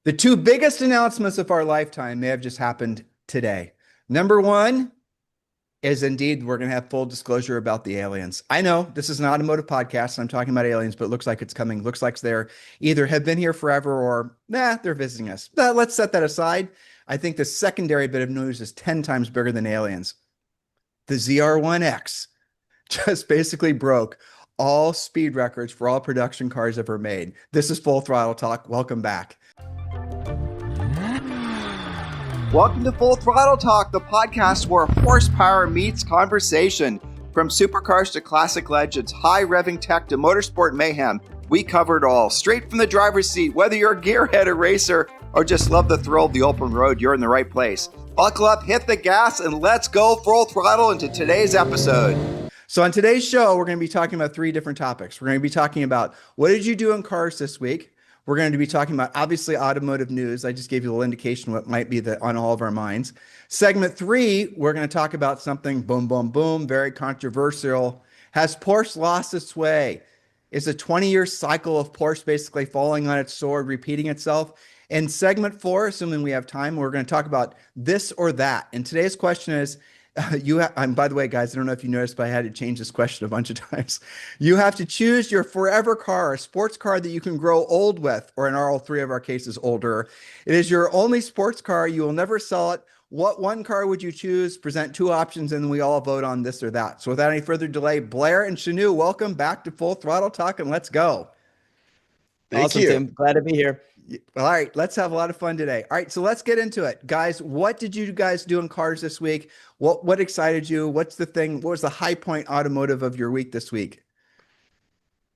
The two biggest announcements of our lifetime may have just happened today. Number one is indeed we're going to have full disclosure about the aliens. I know this is an automotive podcast. I'm talking about aliens, but it looks like it's coming. Looks like they're either have been here forever or they're visiting us. Let's set that aside. I think the secondary bit of news is 10 times bigger than aliens. The ZR1X just basically broke all speed records for all production cars ever made. This is Full Throttle Talk. Welcome back. Welcome to Full Throttle Talk, the podcast where horsepower meets conversation. From supercars to classic legends, high revving tech to motorsport mayhem, we cover it all. Straight from the driver's seat, whether you're a gearhead or racer or just love the thrill of the open road, you're in the right place. Buckle up, hit the gas, and let's go full throttle into today's episode. So on today's show, we're going to be talking about three different topics. We're going to be talking about what did you do in cars this week? We're going to be talking about, obviously, automotive news. I just gave you a little indication what might be on all of our minds. Segment 3, we're going to talk about something, boom, boom, boom, very controversial. Has Porsche lost its way? Is a 20-year cycle of Porsche basically falling on its sword, repeating itself? In segment 4, assuming we have time, we're going to talk about this or that. And today's question is, by the way, guys, I don't know if you noticed, but I had to change this question a bunch of times. You have to choose your forever car, a sports car that you can grow old with, or in all three of our cases, older. It is your only sports car. You will never sell it. What one car would you choose? Present two options, and we all vote on this or that. So without any further delay, Blair and Shanu, welcome back to Full Throttle Talk, and let's go. Thank you. Tim. Glad to be here. All right, let's have a lot of fun today. All right, so let's get into it. Guys, what did you guys do in cars this week? What excited you? What's the thing? What was the high point automotive of your week this week?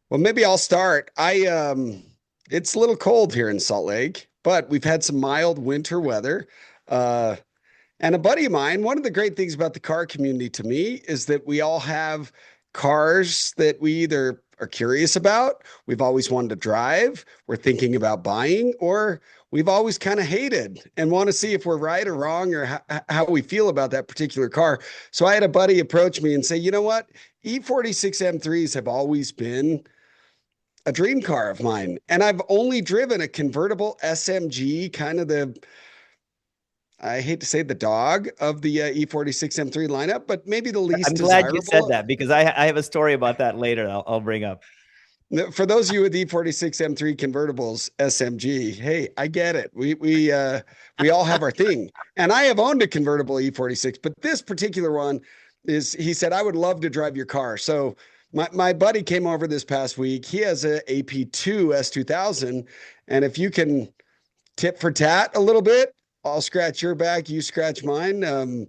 Well, maybe I'll start. It's a little cold here in Salt Lake, but we've had some mild winter weather. And a buddy of mine, one of the great things about the car community to me is that we all have cars that we either are curious about, we've always wanted to drive, we're thinking about buying, or we've always kind of hated and want to see if we're right or wrong or how we feel about that particular car. So I had a buddy approach me and say, you know what? E46 M3s have always been a dream car of mine. And I've only driven a convertible SMG, kind of I hate to say the dog of the E46 M3 lineup, but maybe the least desirable. I'm glad you said that because I have a story about that later I'll bring up. For those of you with E46 M3 convertibles SMG, hey, I get it. We all have our thing. And I have owned a convertible E46, but this particular one he said, I would love to drive your car. So my buddy came over this past week. He has a AP2 S2000. And if you can tit for tat a little bit, I'll scratch your back, you scratch mine.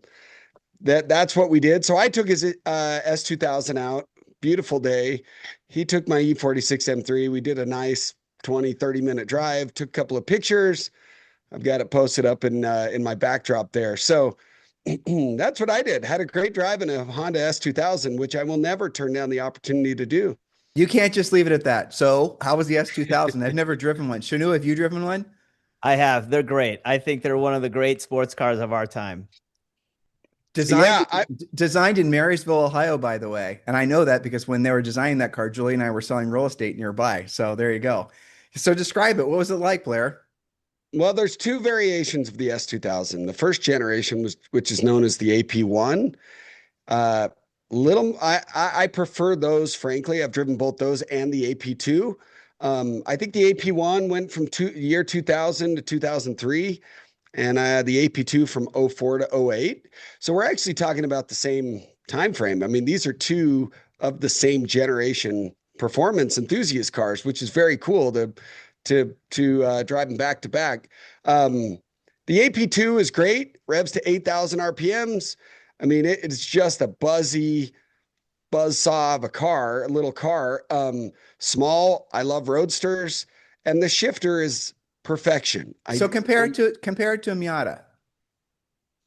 That's what we did. So I took his S2000 out. Beautiful day. He took my E46 M3. We did a nice 20-30 minute drive, took a couple of pictures. I've got it posted up in my backdrop there. So that's what I did. Had a great drive in a Honda S2000, which I will never turn down the opportunity to do. You can't just leave it at that. So how was the S2000? I've never driven one. Shanu, have you driven one? I have. They're great. I think they're one of the great sports cars of our time. Designed in Marysville, Ohio, by the way. And I know that because when they were designing that car, Julie and I were selling real estate nearby. So there you go. So describe it. What was it like, Blair? Well, there's two variations of the S2000. The first generation which is known as the AP1. I prefer those, frankly. I've driven both those and the AP2. I think the AP1 went from year 2000 to 2003, and the AP2 from 04 to 08. So we're actually talking about the same time frame. I mean, these are two of the same generation performance enthusiast cars, which is very cool to drive them back to back. The AP2 is great, revs to 8,000 RPMs. I mean, it's just a buzzy buzzsaw of a little car. Small. I love roadsters, and the shifter is perfection. So compare it to a Miata.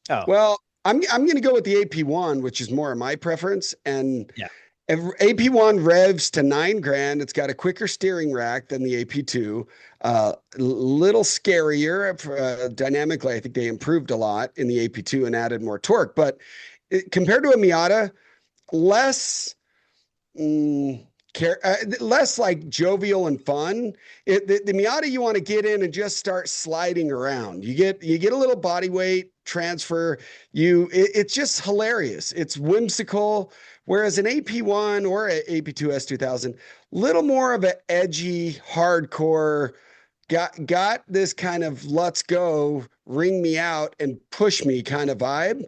Oh, well, I'm going to go with the AP1, which is more of my preference. And yeah, AP1 revs to $9,000. It's got a quicker steering rack than the AP2. Little scarier dynamically. I think they improved a lot in the AP2 and added more torque. But compared to a Miata, less less like jovial and fun. The Miata you want to get in and just start sliding around. You get a little body weight transfer. It's just hilarious. It's whimsical. Whereas an AP1 or an AP2 S2000, little more of an edgy, hardcore, got this kind of let's go, ring me out and push me kind of vibe.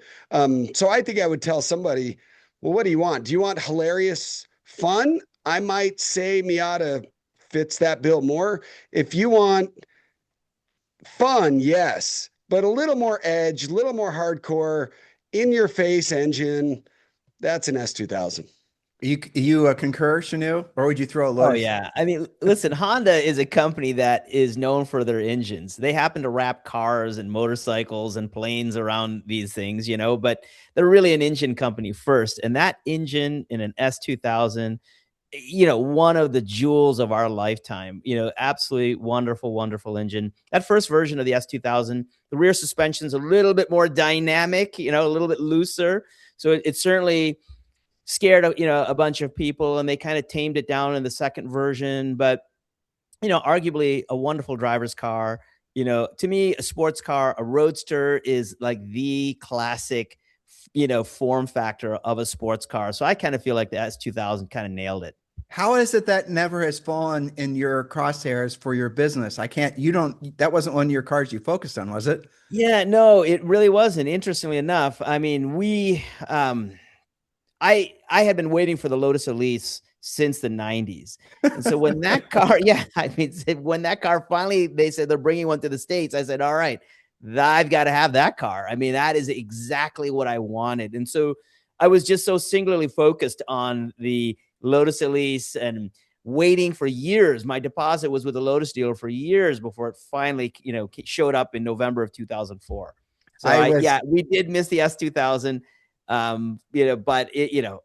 So I think I would tell somebody, well, what do you want? Do you want hilarious fun? I might say Miata fits that bill more. If you want fun, yes, but a little more edge, a little more hardcore, in your face engine, that's an S2000. You concur, Shanu, or would you throw a Oh Lotus? yeah. I mean, listen, Honda is a company that is known for their engines. They happen to wrap cars and motorcycles and planes around these things, but they're really an engine company first. And that engine in an S2000, one of the jewels of our lifetime, absolutely wonderful, wonderful engine. That first version of the S2000, the rear suspension's a little bit more dynamic, a little bit looser. So it certainly scared a bunch of people, and they kind of tamed it down in the second version. But arguably a wonderful driver's car. To me, a sports car, a roadster is like the classic form factor of a sports car. So I kind of feel like the S2000 kind of nailed it. How is it that never has fallen in your crosshairs for your business? That wasn't one of your cars you focused on, was it? Yeah, no, it really wasn't. Interestingly enough, I mean, I had been waiting for the Lotus Elise since the 90s. And so when that car, when that car finally, they said they're bringing one to the States, I said, all right, I've got to have that car. I mean, that is exactly what I wanted. And so I was just so singularly focused on the Lotus Elise and waiting for years. My deposit was with the Lotus dealer for years before it finally, showed up in November of 2004. So we did miss the S2000. But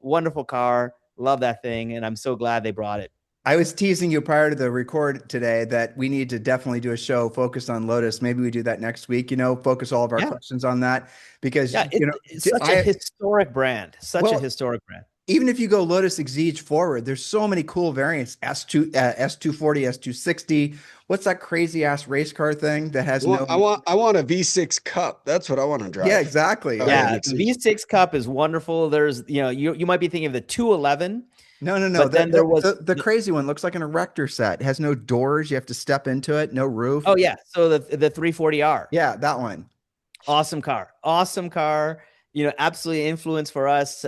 wonderful car, love that thing, and I'm so glad they brought it. I was teasing you prior to the record today that we need to definitely do a show focused on Lotus. Maybe we do that next week, focus all of our questions on that, because it's such a historic brand, a historic brand. Even if you go Lotus Exige forward, there's so many cool variants. S240, S260. What's that crazy ass race car thing that has I want a V6 Cup. That's what I want to drive. Yeah, exactly. Yeah, the V6 Cup is wonderful. There's, you might be thinking of the 211. No. But then there was the crazy one. Looks like an erector set. It has no doors. You have to step into it. No roof. Oh yeah. So the 340R. Yeah, that one. Awesome car. Absolutely influence for us.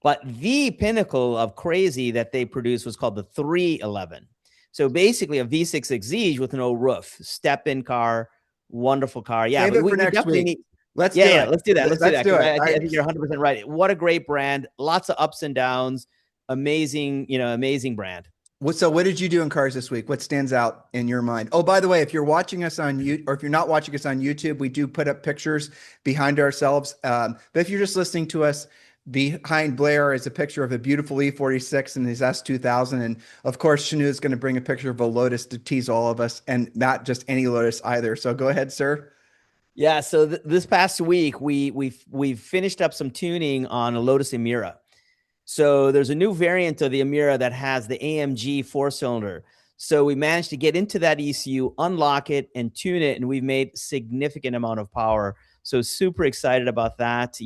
But the pinnacle of crazy that they produced was called the 311. So basically a V6 Exige with no roof, step-in car, wonderful car. Yeah, we definitely need. Let's do it. Let's do that. I think you're 100% right. What a great brand. Lots of ups and downs. Amazing, amazing brand. So what did you do in cars this week? What stands out in your mind? Oh, by the way, if you're watching us on YouTube, or if you're not watching us on YouTube, we do put up pictures behind ourselves. But if you're just listening to us, behind Blair is a picture of a beautiful E46 and his S2000. And of course, Shanu is going to bring a picture of a Lotus to tease all of us, and not just any Lotus either. So go ahead, sir. Yeah. So this past week, we've finished up some tuning on a Lotus Emira. So there's a new variant of the Emira that has the AMG 4-cylinder. So we managed to get into that ECU, unlock it, and tune it, and we've made significant amount of power. So super excited about that.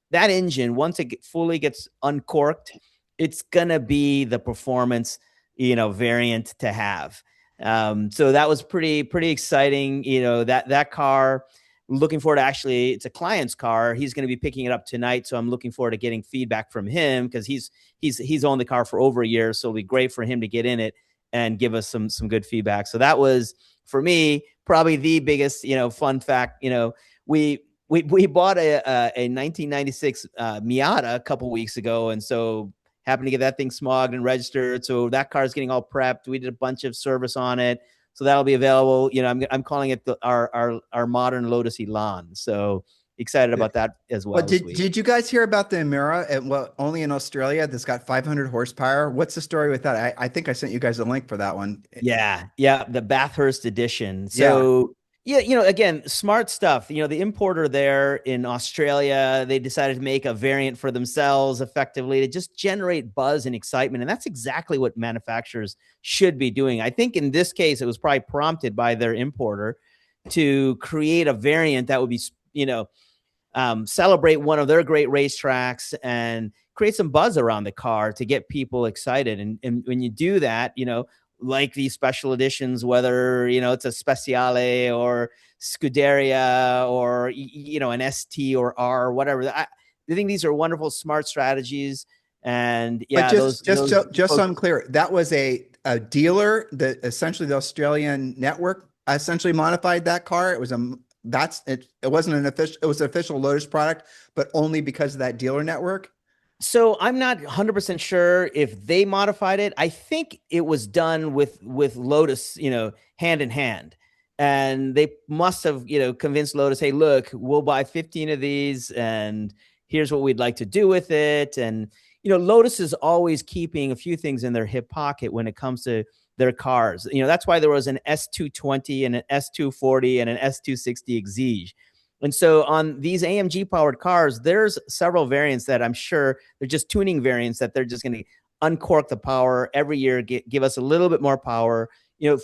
That engine, once it fully gets uncorked, it's going to be the performance, variant to have. So that was pretty exciting. That car, looking forward to, actually, it's a client's car. He's going to be picking it up tonight. So I'm looking forward to getting feedback from him, because he's owned the car for over a year. So it'll be great for him to get in it and give us some good feedback. So that was, for me, probably the biggest, fun fact. We bought a 1996 Miata a couple weeks ago, and so happened to get that thing smogged and registered. So that car is getting all prepped. We did a bunch of service on it, so that'll be available. I'm calling it our modern Lotus Elan. So excited about that as well. Did you guys hear about the Emira? Only in Australia, that's got 500 horsepower. What's the story with that? I think I sent you guys a link for that one. Yeah, the Bathurst edition. So. Yeah. Yeah, again, smart stuff. The importer there in Australia, they decided to make a variant for themselves effectively to just generate buzz and excitement. And that's exactly what manufacturers should be doing. I think in this case, it was probably prompted by their importer to create a variant that would be, celebrate one of their great racetracks and create some buzz around the car to get people excited. And when you do that, like these special editions, whether, it's a Speciale or Scuderia or, an ST or R or whatever. I think these are wonderful, smart strategies. And yeah, but just so I'm clear, that was a dealer that essentially the Australian network essentially modified that car. It was it wasn't an official, it was an official Lotus product, but only because of that dealer network. So I'm not 100% sure if they modified it. I think it was done with Lotus, hand in hand. And they must have, convinced Lotus, hey, look, we'll buy 15 of these and here's what we'd like to do with it. And, Lotus is always keeping a few things in their hip pocket when it comes to their cars. That's why there was an S220 and an S240 and an S260 Exige. And so on these AMG powered cars, there's several variants that I'm sure they're just tuning variants that they're just going to uncork the power every year, give us a little bit more power.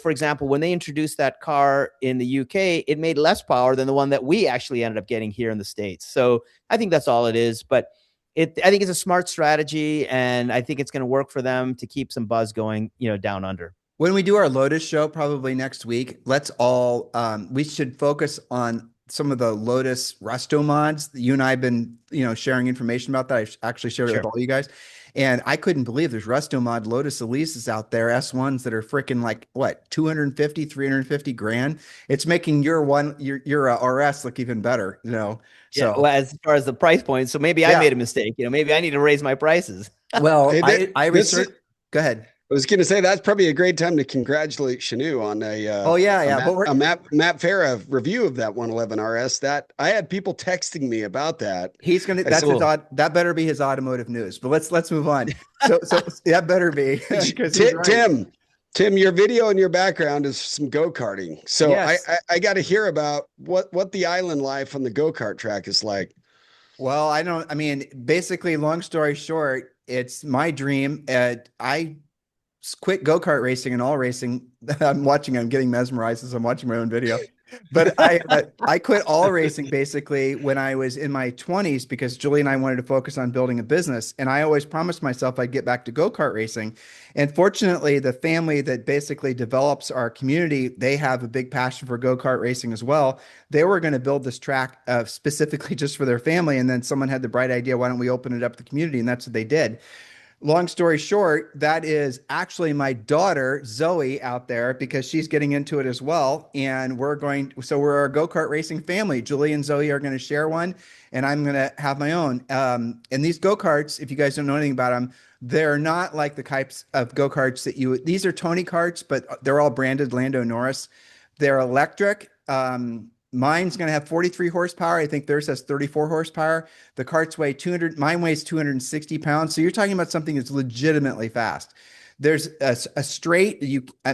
For example, when they introduced that car in the UK, it made less power than the one that we actually ended up getting here in the States. So I think that's all it is. But I think it's a smart strategy, and I think it's going to work for them to keep some buzz going, down under. When we do our Lotus show, probably next week, let's all, we should focus on some of the Lotus resto mods. You and I have been, sharing information about that. I actually shared it with all you guys. And I couldn't believe there's resto mod Lotus Elises out there, S1s that are freaking like what, 250, 350 grand. It's making your RS look even better, So yeah, well, as far as the price point, so maybe I made a mistake. Maybe I need to raise my prices. Well, I researched. Go ahead. I was going to say that's probably a great time to congratulate Shanu on a Matt Farah review of that 111 RS. That I had people texting me about that. He's gonna. That better be his automotive news. But let's move on. So that better be. Tim, your video in your background is some go-karting. So yes. I got to hear about what the island life on the go-kart track is like. Well, basically, long story short, it's my dream. I quit go-kart racing and all racing. I'm getting mesmerized as I'm watching my own video. But I quit all racing basically when I was in my 20s because Julie and I wanted to focus on building a business. And I always promised myself I'd get back to go-kart racing. And fortunately, the family that basically develops our community, they have a big passion for go-kart racing as well. They were going to build this track specifically just for their family. And then someone had the bright idea, why don't we open it up to the community? And that's what they did. Long story short, that is actually my daughter, Zoe, out there because she's getting into it as well. And we're a go-kart racing family. Julie and Zoe are going to share one and I'm going to have my own. And these go-karts, if you guys don't know anything about them, they're not like the types of go-karts these are Tony Karts, but they're all branded Lando Norris. They're electric. Mine's going to have 43 horsepower. I think theirs has 34 horsepower. The carts weigh 200. Mine weighs 260 pounds. So you're talking about something that's legitimately fast. There's a straight,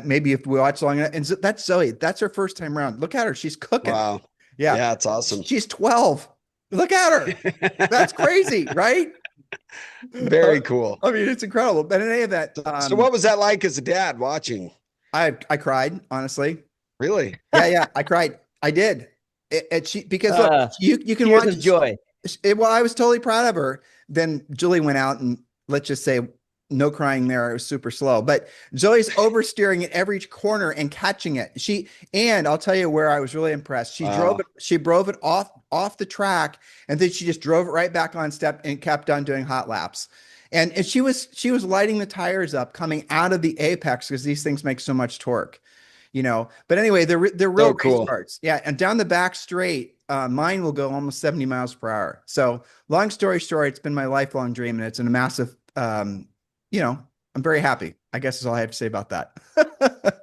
maybe if we watch long enough, and that's Zoe. That's her first time around. Look at her. She's cooking. Wow. Yeah. Yeah, it's awesome. She's 12. Look at her. That's crazy, right? Very cool. I mean, it's incredible. But in any of that. So what was that like as a dad watching? I cried, honestly. Really? Yeah. I cried. I did. Because look, you can watch joy. Well, I was totally proud of her. Then Julie went out and let's just say no crying there. It was super slow, but Zoe's oversteering at every corner and catching it. And I'll tell you where I was really impressed. She drove it off the track and then she just drove it right back on step and kept on doing hot laps. And she was lighting the tires up coming out of the apex because these things make so much torque. But anyway, they're real race parts. Yeah. And down the back straight, mine will go almost 70 miles per hour. So long story short, it's been my lifelong dream and it's a massive, I'm very happy. I guess is all I have to say about that.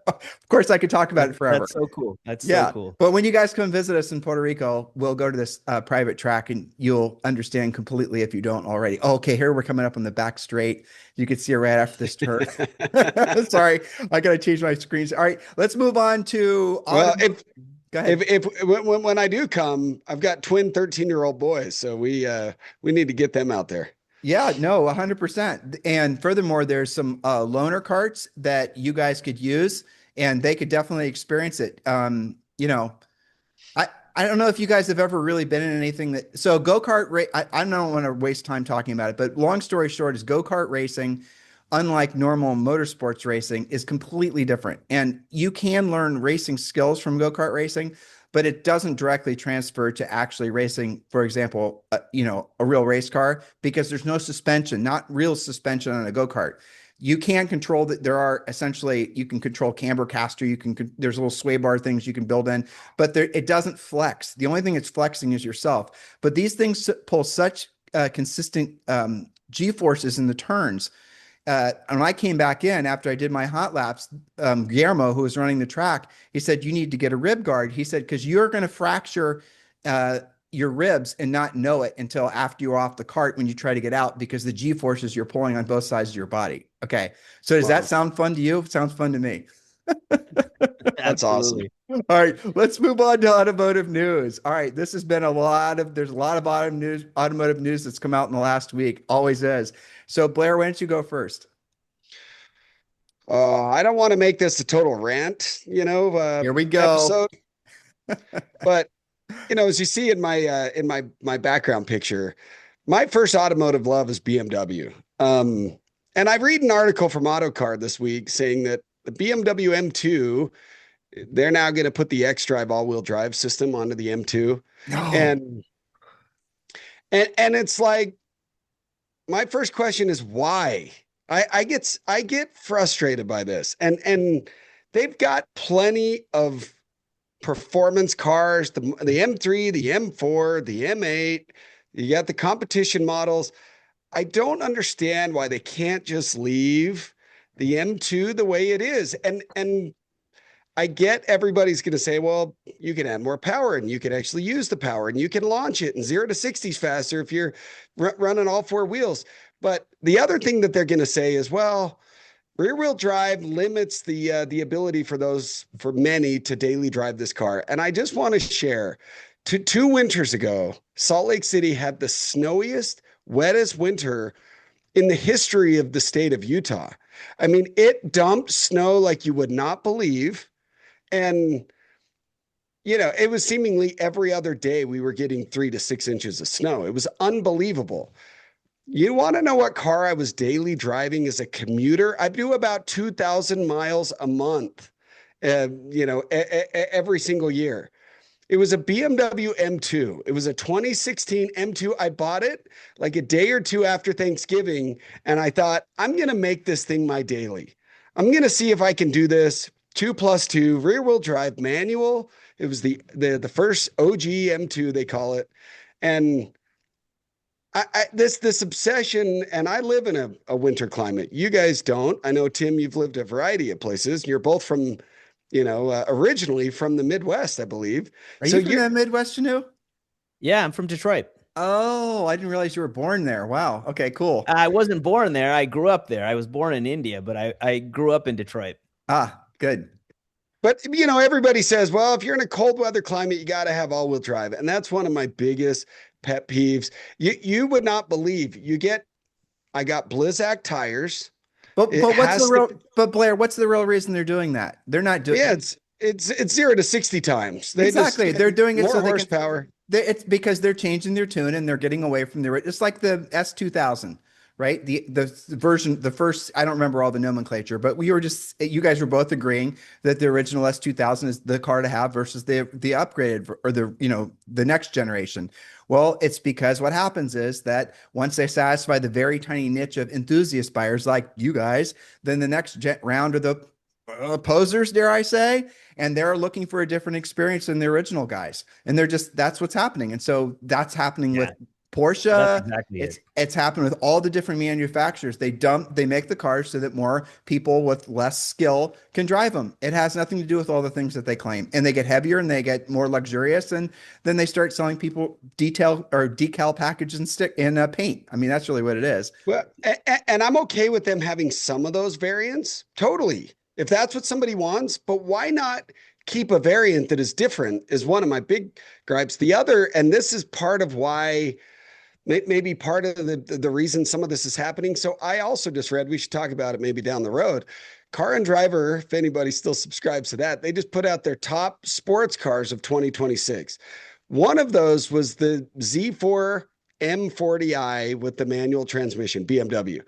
Of course, I could talk about it forever. That's so cool. So cool. But when you guys come visit us in Puerto Rico, we'll go to this private track and you'll understand completely if you don't already. Oh, okay, here we're coming up on the back straight. You can see it right after this turn. Sorry, I got to change my screens. All right, let's move on to. Well, Go ahead. When I do come, I've got twin 13-year-old boys, so we need to get them out there. Yeah, no, 100%. And furthermore, there's some loaner carts that you guys could use, and they could definitely experience it. You know, I don't know if you guys have ever really been in anything that, so go-kart I don't want to waste time talking about it, but long story short is go-kart racing, unlike normal motorsports racing, is completely different. And you can learn racing skills from go-kart racing, but it doesn't directly transfer to actually racing, for example, you know, a real race car, because there's no suspension, not real suspension on a go-kart. You can control that. There are essentially, you can control camber caster. There's little sway bar things you can build in, but it doesn't flex. The only thing it's flexing is yourself. But these things pull such consistent G forces in the turns. And when I came back in after I did my hot laps, Guillermo, who was running the track, he said, you need to get a rib guard. He said, because you're going to fracture your ribs and not know it until after you're off the cart when you try to get out, because the G forces you're pulling on both sides of your body. Okay. So does that sound fun to you? It sounds fun to me. That's awesome. All right, let's move on to automotive news. All right, this has been there's a lot of automotive news that's come out in the last week. Always is. So Blair, why don't you go first? I don't want to make this a total rant, Here we go. Episode. But as you see in my background picture, my first automotive love is BMW. And I read an article from Autocar this week saying that the BMW M2, they're now going to put the xDrive all-wheel drive system onto the M2. No. And it's like, my first question is why? I get frustrated by this. And they've got plenty of performance cars, the M3, the M4, the M8, you got the competition models. I don't understand why they can't just leave the M2 the way it is. And I get everybody's going to say, well, you can add more power and you can actually use the power and you can launch it in 0 to 60s faster if you're running all four wheels. But the other thing that they're going to say is, well, rear-wheel drive limits the ability for many to daily drive this car. And I just want to share, two winters ago, Salt Lake City had the snowiest, wettest winter in the history of the state of Utah. I mean, it dumped snow like you would not believe. And, it was seemingly every other day we were getting 3 to 6 inches of snow. It was unbelievable. You want to know what car I was daily driving as a commuter? I do about 2,000 miles a month, every single year. It was a BMW M2. It was a 2016 M2. I bought it like a day or two after Thanksgiving, and I thought, I'm going to make this thing my daily. I'm going to see if I can do this 2+2 rear-wheel drive manual. It was the first OG M2, they call it. And this obsession, and I live in a winter climate. You guys don't. I know, Tim, you've lived a variety of places. You're both from, originally from the Midwest, I believe. Are you from the Midwest, Janu? Yeah, I'm from Detroit. Oh, I didn't realize you were born there. Wow. Okay, cool. I wasn't born there. I grew up there. I was born in India, but I grew up in Detroit. Ah, good. But, everybody says, well, if you're in a cold weather climate, you got to have all-wheel drive. And that's one of my biggest pet peeves. You would not believe I got Blizzak tires. But Blair, what's the real reason they're doing that? They're not doing. Yeah, it's 0 to 60 times. They're doing it more so they horsepower. It's because they're changing their tune and they're getting away from it's like the S2000, right? The version, the first, I don't remember all the nomenclature, but you guys were both agreeing that the original S2000 is the car to have versus the upgraded or the next generation. Well, it's because what happens is that once they satisfy the very tiny niche of enthusiast buyers like you guys, then the next round are the posers, dare I say, and they're looking for a different experience than the original guys. And that's what's happening. And so that's happening with Porsche. That's exactly it's happened with all the different manufacturers. They make the cars so that more people with less skill can drive them. It has nothing to do with all the things that they claim. And they get heavier and they get more luxurious. And then they start selling people decal package and stick in paint. I mean, that's really what it is. Well, and I'm okay with them having some of those variants. Totally. If that's what somebody wants, but why not keep a variant that is different is one of my big gripes. The other, and this is part of why, maybe part of the reason some of this is happening. So I also just read, we should talk about it maybe down the road. Car and Driver, if anybody still subscribes to that, they just put out their top sports cars of 2026. One of those was the Z4 M40i with the manual transmission, BMW.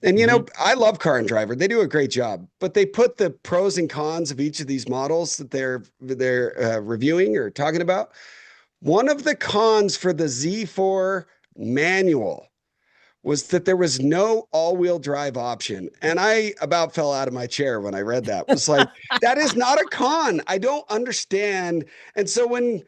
And, you know, I love Car and Driver. They do a great job, but they put the pros and cons of each of these models that they're reviewing or talking about. One of the cons for the Z4 manual was that there was no all-wheel drive option. And I about fell out of my chair when I read that. It was like, that is not a con. I don't understand. And so when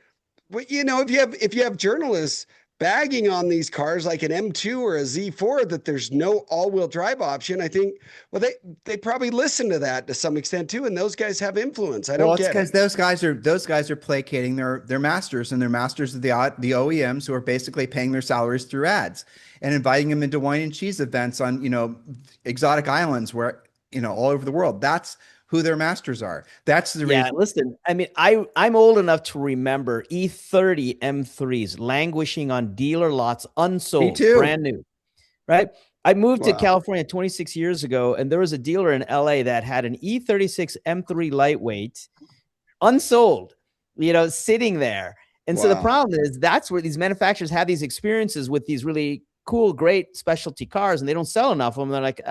you know, if you have journalists bagging on these cars like an M2 or a Z4 that there's no all-wheel drive option, I think, well, they probably listen to that to some extent too, and those guys have influence. I don't get it. Well, it's because those guys are placating their masters, and their masters of the OEMs who are basically paying their salaries through ads and inviting them into wine and cheese events on, you know, exotic islands where, you know, all over the world. That's who their masters are. That's the reason. Yeah, listen, I mean, I'm old enough to remember E30 M3s languishing on dealer lots, unsold, Me too. brand new, right? I moved to California 26 years ago, and there was a dealer in LA that had an E36 M3 lightweight, unsold, you know, sitting there. And so the problem is that's where these manufacturers have these experiences with these really cool, great specialty cars, and they don't sell enough of them. They're like,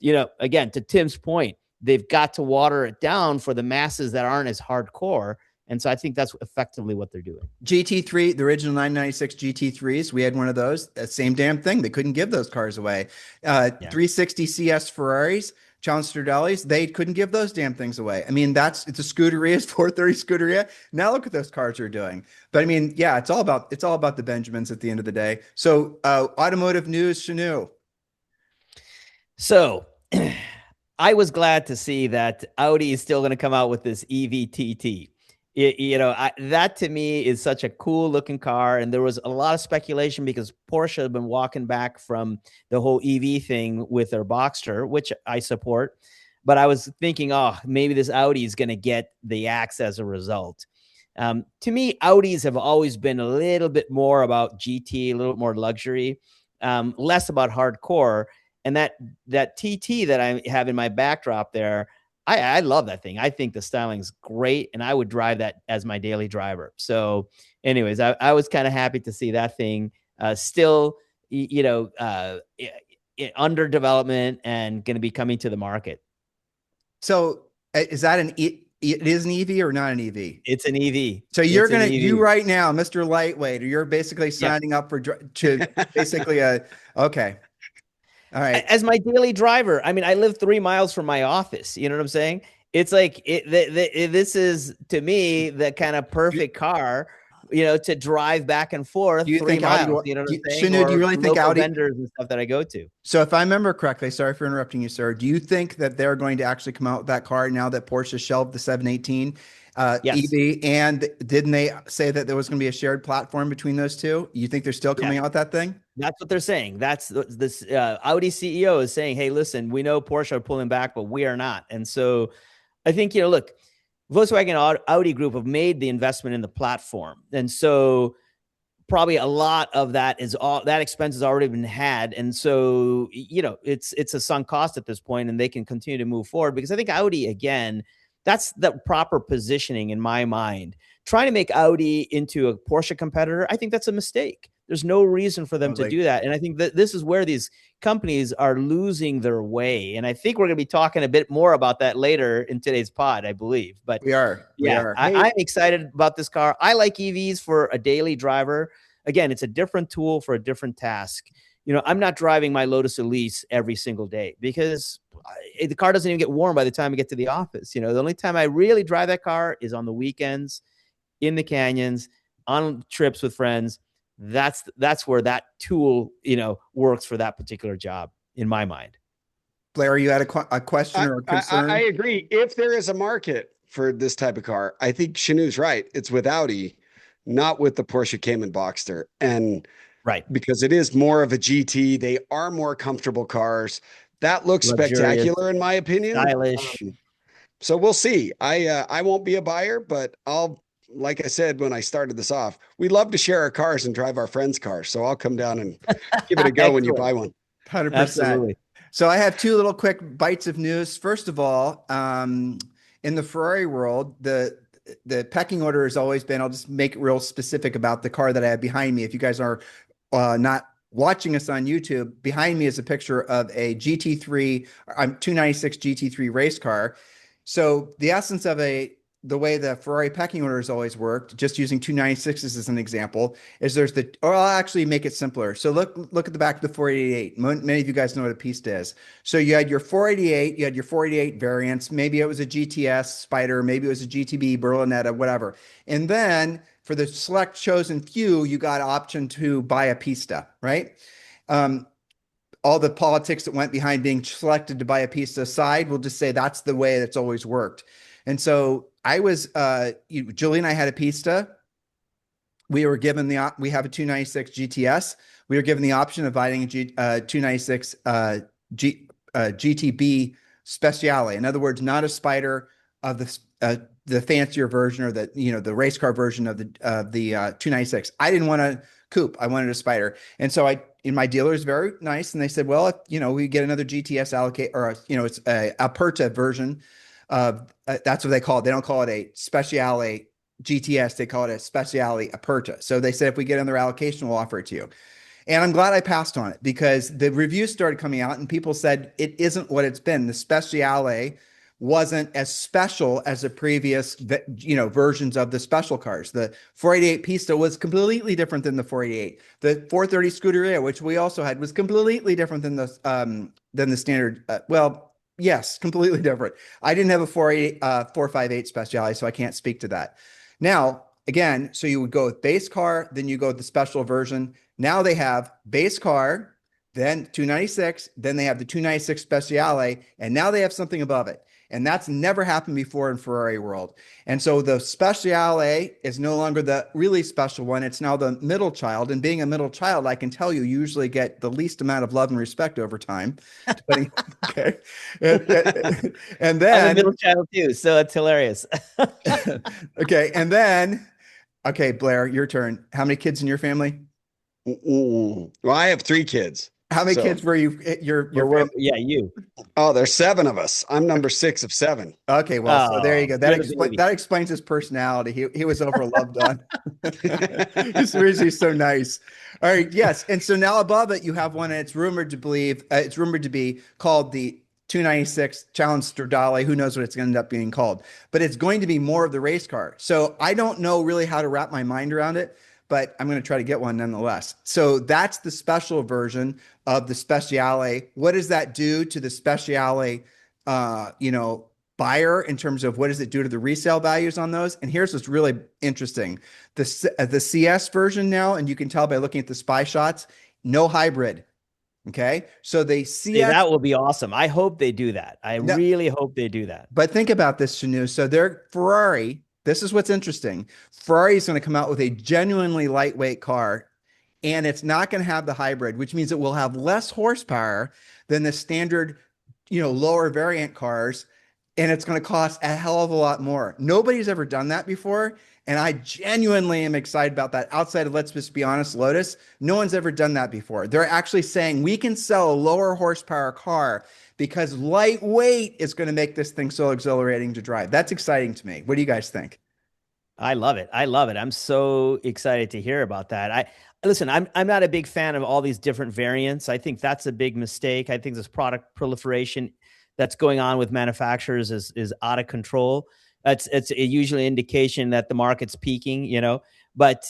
you know, again, to Tim's point, they've got to water it down for the masses that aren't as hardcore. And so I think that's effectively what they're doing. GT3, the original 996 GT3s, we had one of those. Same damn thing. They couldn't give those cars away. 360 CS Ferraris, John Stradellis, they couldn't give those damn things away. I mean, it's a Scuderia, it's 430 Scuderia. Now look what those cars are doing. But I mean, yeah, it's all about the Benjamins at the end of the day. So automotive news, Shanu. So I was glad to see that Audi is still going to come out with this EVTT. You know, that to me is such a cool looking car. And there was a lot of speculation because Porsche had been walking back from the whole EV thing with their Boxster, which I support. But I was thinking, oh, maybe this Audi is going to get the axe as a result. To me, Audis have always been a little bit more about GT, a little bit more luxury, less about hardcore. And that TT that I have in my backdrop there, I love that thing. I think the styling's great, and I would drive that as my daily driver. So anyways, I was kind of happy to see that thing still, you know, under development and going to be coming to the market. So is that it is an EV or not an EV? It's an EV. So you right now, Mr. Lightweight, you're basically signing up to basically okay. All right. As my daily driver, I mean, I live 3 miles from my office. You know what I'm saying? It's like this is, to me, the kind of perfect car, you know, to drive back and forth 3 miles. You know what I'm saying? Shanu, do you really think Audi vendors and stuff that I go to? So if I remember correctly, sorry for interrupting you, sir. Do you think that they're going to actually come out with that car now that Porsche shelved the 718 yes. EV? And didn't they say that there was going to be a shared platform between those two? You think they're still coming out with that thing? That's what they're saying. That's this Audi CEO is saying, hey, listen, we know Porsche are pulling back, but we are not. And so I think, you know, look, Volkswagen Audi Group have made the investment in the platform. And so probably a lot of that expense has already been had. And so, you know, it's a sunk cost at this point, and they can continue to move forward because I think Audi, again, that's the proper positioning in my mind. Trying to make Audi into a Porsche competitor, I think that's a mistake. There's no reason for them to do that. And I think that this is where these companies are losing their way. And I think we're going to be talking a bit more about that later in today's pod, I believe. But we are. I'm excited about this car. I like EVs for a daily driver. Again, it's a different tool for a different task. You know, I'm not driving my Lotus Elise every single day because the car doesn't even get warm by the time I get to the office. You know, the only time I really drive that car is on the weekends, in the canyons, on trips with friends. That's where that tool, you know, works for that particular job in my mind. Blair, you had a question or a concern? I agree. If there is a market for this type of car, I think Shanu's right. It's with Audi, not with the Porsche Cayman Boxster. And right, because it is more of a GT, they are more comfortable cars. That looks luxurious, spectacular in my opinion. Stylish. So we'll see. I won't be a buyer, but like I said when I started this off, we love to share our cars and drive our friends' cars. So I'll come down and give it a go when you buy one. 100%. Absolutely. So I have two little quick bites of news. First of all, in the Ferrari world, the pecking order has always been, I'll just make it real specific about the car that I have behind me. If you guys are not watching us on YouTube, behind me is a picture of a GT3, 296 GT3 race car. So the essence of the way the Ferrari pecking order has always worked, just using 296s as an example, is or I'll actually make it simpler. So look at the back of the 488. Many of you guys know what a pista is. So you had your 488, you had your 488 variants. Maybe it was a GTS Spider, maybe it was a GTB Berlinetta, whatever. And then for the select chosen few, you got option to buy a pista, right? All the politics that went behind being selected to buy a pista aside, we'll just say that's the way that's always worked. And so Julie and I had a pista. We were given we have a 296 GTS. We were given the option of buying a 296 GTB Speciale. In other words, not a Spider of the fancier version or the race car version of the 296. I didn't want a coupe. I wanted a Spider. And so my dealer is very nice. And they said, well, if, we get another GTS allocate, or, it's a Aperta version of, that's what they call it. They don't call it a Speciale GTS. They call it a Speciale Aperta. So they said, if we get another allocation, we'll offer it to you. And I'm glad I passed on it because the reviews started coming out and people said it isn't what it's been. The Speciale wasn't as special as the previous, versions of the special cars. The 488 Pista was completely different than the 488. The 430 Scuderia, which we also had, was completely different than the standard. Yes, completely different. I didn't have a 458 Speciale, so I can't speak to that. Now, again, so you would go with base car, then you go with the special version. Now they have base car, then 296, then they have the 296 Speciale, and now they have something above it. And that's never happened before in Ferrari world. And so the Speciale is no longer the really special one. It's now the middle child. And being a middle child, I can tell you usually get the least amount of love and respect over time. Okay. And then I'm a middle child too, so it's hilarious. Okay. And then, okay, Blair, your turn. How many kids in your family? Well, I have 3 kids. How many kids were you? You. Oh, there's 7 of us. I'm number 6 of 7. Okay, well, so there you go. That explains his personality. He was overloved on. He's so nice. All right, yes, and so now above it you have one, and it's rumored to be called the 296 Challenge Stradale. Who knows what it's going to end up being called? But it's going to be more of the race car. So I don't know really how to wrap my mind around it, but I'm going to try to get one nonetheless. So that's the special version of the Speciale. What does that do to the Speciale, buyer in terms of what does it do to the resale values on those? And here's what's really interesting. The CS version now, and you can tell by looking at the spy shots, no hybrid. Okay. So they see that will be awesome. I hope they do that. I really hope they do that. But think about this, Shanu. So they're Ferrari. This is what's interesting. Ferrari is going to come out with a genuinely lightweight car, and it's not going to have the hybrid, which means it will have less horsepower than the standard, lower variant cars, and it's going to cost a hell of a lot more. Nobody's ever done that before, and I genuinely am excited about that. Outside of, let's just be honest, Lotus, no one's ever done that before. They're actually saying we can sell a lower horsepower car because lightweight is going to make this thing so exhilarating to drive. That's exciting to me. What do you guys think? I love it. I'm so excited to hear about that. Listen, I'm not a big fan of all these different variants. I think that's a big mistake. I think this product proliferation that's going on with manufacturers is out of control. It's usually an indication that the market's peaking, but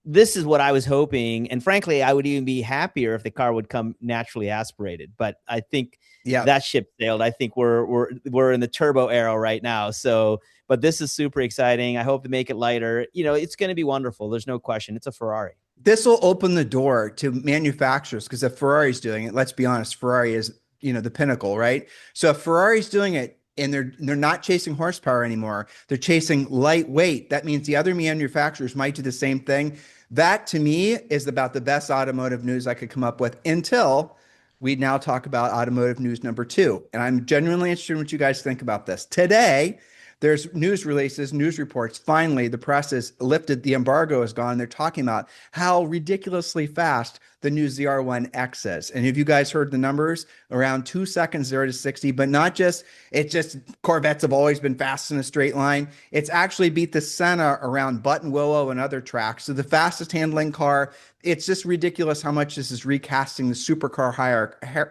this is what I was hoping. And frankly, I would even be happier if the car would come naturally aspirated. But I think that ship sailed. I think we're in the turbo era right now. So, but this is super exciting. I hope to make it lighter. It's going to be wonderful. There's no question. It's a Ferrari. This will open the door to manufacturers because if Ferrari's doing it, let's be honest, Ferrari is, the pinnacle, right? So if Ferrari's doing it, and they're not chasing horsepower anymore. They're chasing lightweight. That means the other manufacturers might do the same thing. That to me is about the best automotive news I could come up with until we now talk about automotive news number 2. And I'm genuinely interested in what you guys think about this. Today, there's news releases, news reports. Finally, the press has lifted, the embargo is gone. They're talking about how ridiculously fast the new ZR1X is. And have you guys heard the numbers? Around 2 seconds, 0 to 60, but not just, it's just Corvettes have always been fast in a straight line. It's actually beat the Senna around Buttonwillow and other tracks. So the fastest handling car. It's just ridiculous how much this is recasting the supercar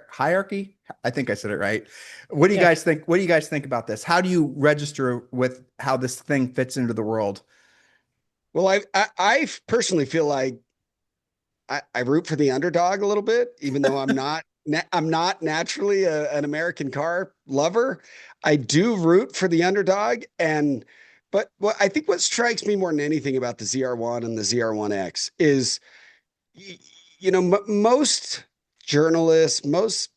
hierarchy. I think I said it right. What do you guys think? What do you guys think about this? How do you register with how this thing fits into the world? Well, I personally feel like I root for the underdog a little bit, even though I'm not naturally an American car lover. I do root for the underdog, but I think what strikes me more than anything about the ZR1 and the ZR1X is, most journalists, most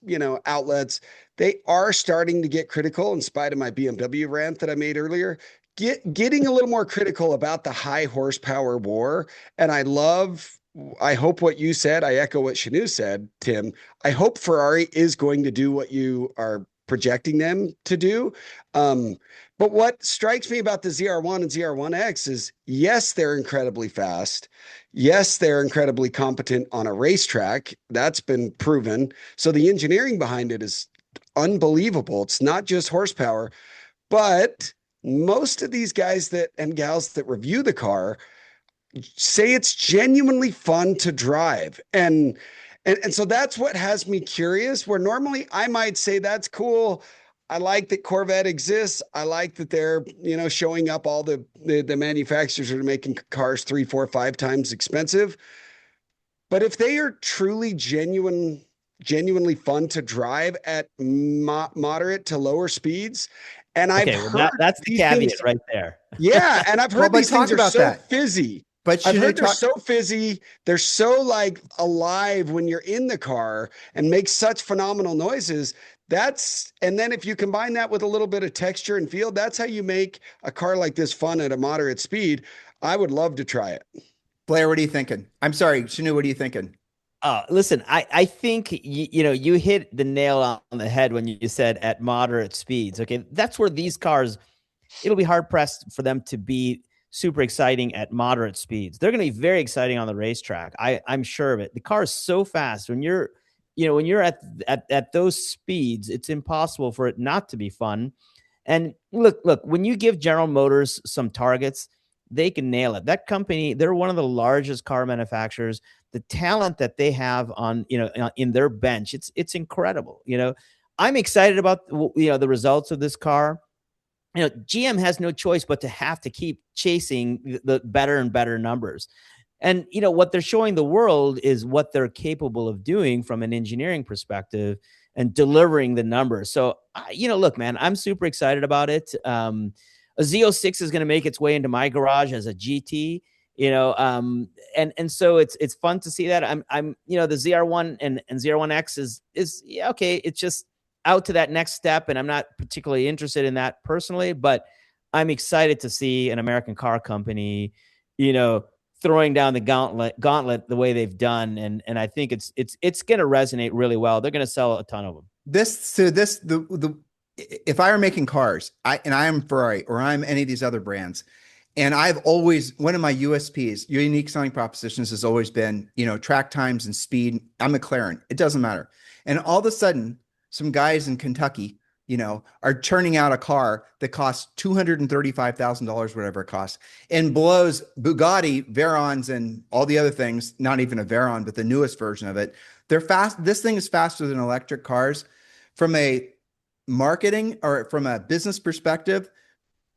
outlets, they are starting to get critical, in spite of my BMW rant that I made earlier, getting a little more critical about the high horsepower war. And I hope what you said, I echo what Shanu said, Tim. I hope Ferrari is going to do what you are projecting them to do. But what strikes me about the ZR1 and ZR1X is, yes, they're incredibly fast. Yes, they're incredibly competent on a racetrack. That's been proven. So the engineering behind it is unbelievable. It's not just horsepower, but most of these guys and gals that review the car say it's genuinely fun to drive. And so that's what has me curious, where normally I might say that's cool. I like that Corvette exists. I like that they're, showing up all the manufacturers that are making cars 3, 4, 5 times expensive. But if they are truly genuinely fun to drive at moderate to lower speeds, and I've heard that's the caveat right there. Yeah, and I've heard these things are so fizzy. But I've heard they're so fizzy. They're so alive when you're in the car and make such phenomenal noises. And then if you combine that with a little bit of texture and feel, that's how you make a car like this fun at a moderate speed. I would love to try it. Blair, what are you thinking? I'm sorry, Shanu, what are you thinking? Listen, I think you hit the nail on the head when you said at moderate speeds. Okay, that's where these cars, it'll be hard pressed for them to be super exciting at moderate speeds. They're going to be very exciting on the racetrack. I'm sure of it. The car is so fast when you're at those speeds, it's impossible for it not to be fun. And look, when you give General Motors some targets, they can nail it. That company, they're one of the largest car manufacturers. The talent that they have on, in their bench, it's incredible. I'm excited about, the results of this car. GM has no choice but to have to keep chasing the better and better numbers. And, what they're showing the world is what they're capable of doing from an engineering perspective and delivering the numbers. So, look, man, I'm super excited about it. A Z06 is going to make its way into my garage as a GT, and so it's fun to see that. I'm the ZR1 and ZR1X is okay. It's just out to that next step, and I'm not particularly interested in that personally, but I'm excited to see an American car company, throwing down the gauntlet the way they've done, and I think it's going to resonate really well. They're going to sell a ton of them. If I were making cars, I am Ferrari or I'm any of these other brands, and I've always, one of my USPs, your unique selling propositions, has always been, track times and speed. I'm McLaren. It doesn't matter. And all of a sudden, some guys in Kentucky, are churning out a car that costs $235,000, whatever it costs, and blows Bugatti, Veyrons, and all the other things, not even a Veyron, but the newest version of it. They're fast. This thing is faster than electric cars. From a marketing or from a business perspective,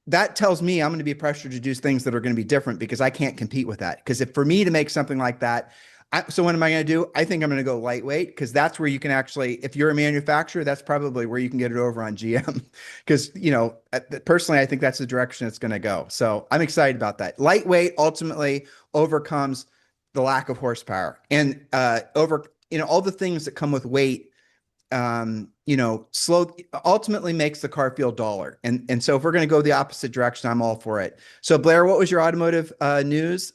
that tells me I'm going to be pressured to do things that are going to be different because I can't compete with that. Because for me to make something like that, so what am I going to do? I think I'm going to go lightweight, because that's where you can actually, if you're a manufacturer, that's probably where you can get it over on GM. Because, personally, I think that's the direction it's going to go. So I'm excited about that. Lightweight ultimately overcomes the lack of horsepower, and all the things that come with weight, slow ultimately makes the car feel duller. And so if we're going to go the opposite direction, I'm all for it. So Blair, what was your automotive news?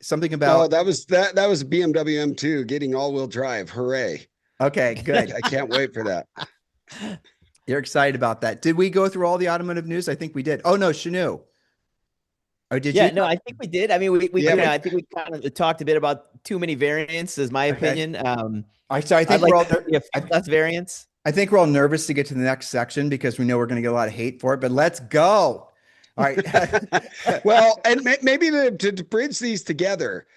Something about that was BMW M2 getting all-wheel drive. Hooray. Okay, good. I can't wait for that. You're excited about that. Did we go through all the automotive news? I think we did. Oh no, Shanu. Oh, did Yeah, you? no, I think we did. I mean, we Yeah, you know, I think we kind of talked a bit about too many variants, is my Okay. opinion. All right, so I I'd think like we're all to see a I, few less variants. I think we're all nervous to get to the next section because we know we're going to get a lot of hate for it, but let's go. All right. well, and maybe to bridge these together,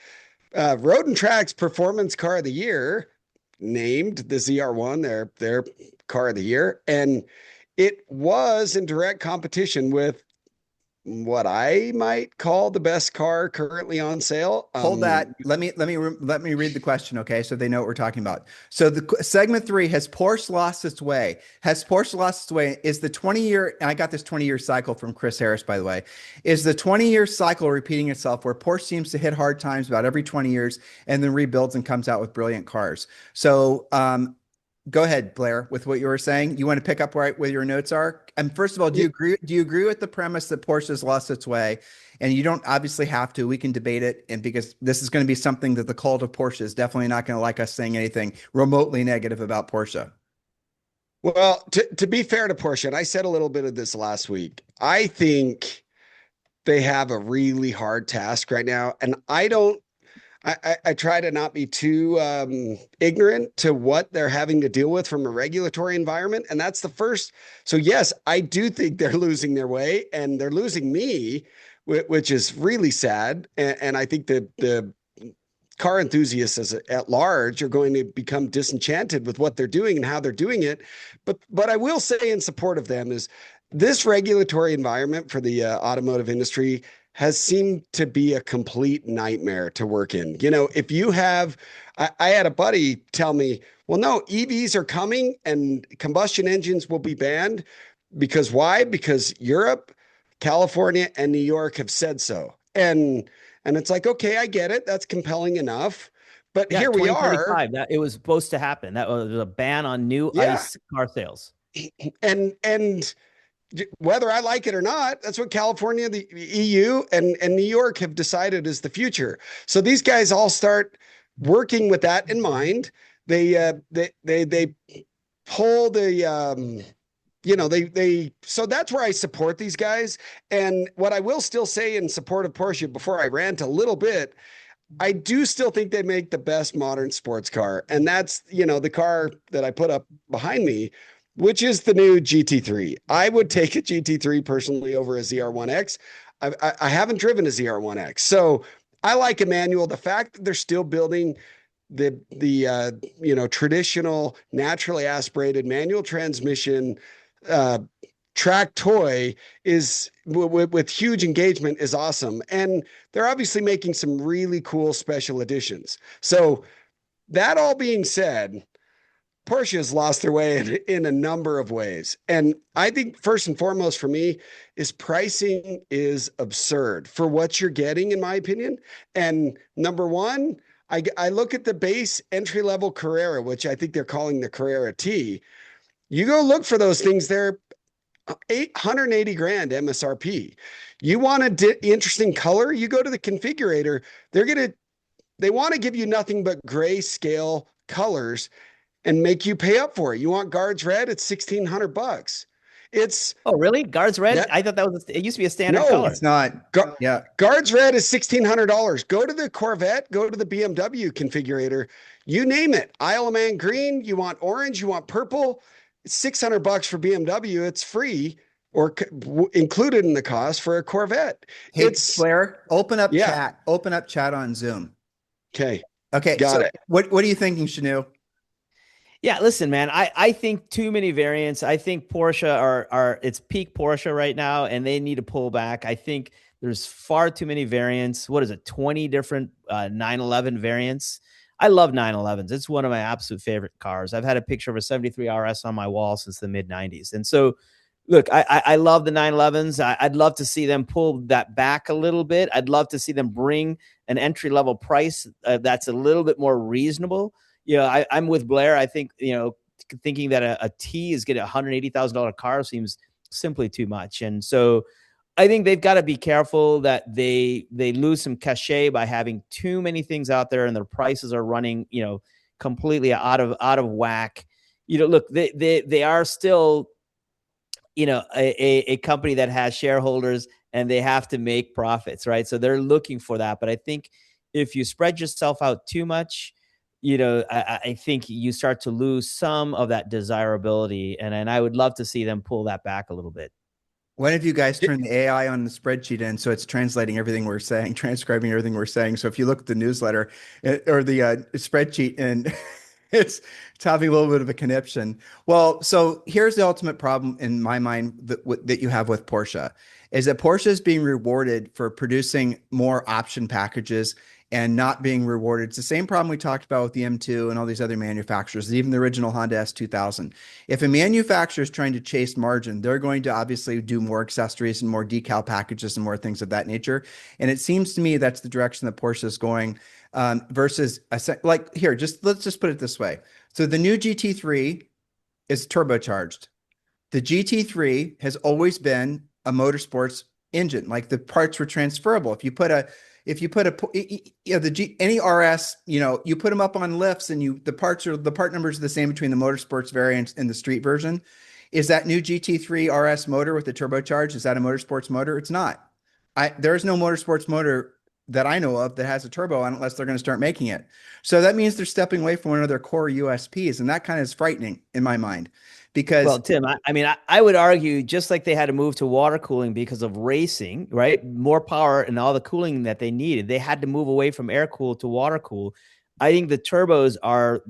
Road and Track's Performance Car of the Year named the ZR1 their car of the year, and it was in direct competition with what I might call the best car currently on sale. Hold that. Let me read the question, okay? So they know what we're talking about. So the segment 3, has Porsche lost its way? Has Porsche lost its way? Is the 20-year, and I got this 20-year cycle from Chris Harris, by the way, is the 20-year cycle repeating itself where Porsche seems to hit hard times about every 20 years and then rebuilds and comes out with brilliant cars? So go ahead, Blair, with what you were saying. You want to pick up right where your notes are? And first of all, do you agree with the premise that Porsche has lost its way? And you don't obviously have to. We can debate it, and because this is going to be something that the cult of Porsche is definitely not going to like us saying anything remotely negative about Porsche. Well, to be fair to Porsche, and I said a little bit of this last week, I think they have a really hard task right now, and I try to not be too ignorant to what they're having to deal with from a regulatory environment. And that's the first. So yes, I do think they're losing their way, and they're losing me, which is really sad. And I think that the car enthusiasts at large are going to become disenchanted with what they're doing and how they're doing it. But I will say in support of them is this regulatory environment for the automotive industry has seemed to be a complete nightmare to work in. You know, if you have, I had a buddy tell me, well, no, EVs are coming and combustion engines will be banned. Because why? Because Europe, California, and New York have said so. And it's like, okay, I get it. That's compelling enough. But Yeah, here we are. 2025, that it was supposed to happen. That was a ban on new ICE car sales. And whether I like it or not, that's what California, the EU, and New York have decided is the future. So these guys all start working with that in mind. They pull the so that's where I support these guys. And what I will still say in support of Porsche before I rant a little bit, I do still think they make the best modern sports car. And that's, the car that I put up behind me, which is the new GT3. I would take a GT3 personally over a ZR1X. I haven't driven a ZR1X. So I like a manual. The fact that they're still building the traditional naturally aspirated manual transmission track toy is with huge engagement is awesome. And they're obviously making some really cool special editions. So that all being said, Porsche has lost their way in a number of ways. And I think first and foremost for me is pricing is absurd for what you're getting, in my opinion. And number one, I look at the base entry-level Carrera, which I think they're calling the Carrera T. You go look for those things, they're 880 grand MSRP. You want an interesting color, you go to the configurator, they want to give you nothing but grayscale colors and make you pay up for it. You want Guards Red? It's $1,600. It's really Guards Red. Yeah. I thought that was it used to be a standard No, color. It's not. Guards Red is $1,600. Go to the Corvette, go to the BMW configurator, you name it. Isle of Man green, you want orange, you want purple. It's $600 for BMW. It's free or included in the cost for a Corvette. Hey, it's Blair, open up chat. Open up chat on Zoom. Okay. Got it. What are you thinking, Shanu? Yeah, listen, man, I think too many variants. I think Porsche are it's peak Porsche right now, and they need to pull back. I think there's far too many variants. What is it? 20 different 911 variants. I love 911s. It's one of my absolute favorite cars. I've had a picture of a 73 RS on my wall since the mid 90s. And so, look, I love the 911s. I'd love to see them pull that back a little bit. I'd love to see them bring an entry level price that's a little bit more reasonable. I'm with Blair. I think, thinking that a T is getting a $180,000 car seems simply too much. And so I think they've got to be careful that they lose some cachet by having too many things out there and their prices are running, completely out of whack. Look, they are still, a company that has shareholders and they have to make profits, right? So they're looking for that. But I think if you spread yourself out too much, I think you start to lose some of that desirability. And I would love to see them pull that back a little bit. When have you guys turned the AI on the spreadsheet in so it's translating everything we're saying, transcribing everything we're saying? So if you look at the newsletter or the spreadsheet, and it's having a little bit of a conniption. Well, so here's the ultimate problem in my mind that you have with Porsche is that Porsche is being rewarded for producing more option packages and not being rewarded. It's the same problem we talked about with the M2 and all these other manufacturers, even the original Honda S2000. If a manufacturer is trying to chase margin, they're going to obviously do more accessories and more decal packages and more things of that nature. And it seems to me that's the direction that Porsche is going, versus like here, let's just put it this way. So the new GT3 is turbocharged. The GT3 has always been a motorsports engine. Like the parts were transferable. If you put any RS, you put them up on lifts and the part numbers are the same between the motorsports variant and the street version. Is that new GT3 RS motor with the turbocharged? Is that a motorsports motor? It's not. There is no motorsports motor that I know of that has a turbo on it unless they're going to start making it. So that means they're stepping away from one of their core USPs. And that kind of is frightening in my mind. Because, well, Tim, I would argue just like they had to move to water cooling because of racing, right? More power and all the cooling that they needed. They had to move away from air cool to water cool. I think the turbos are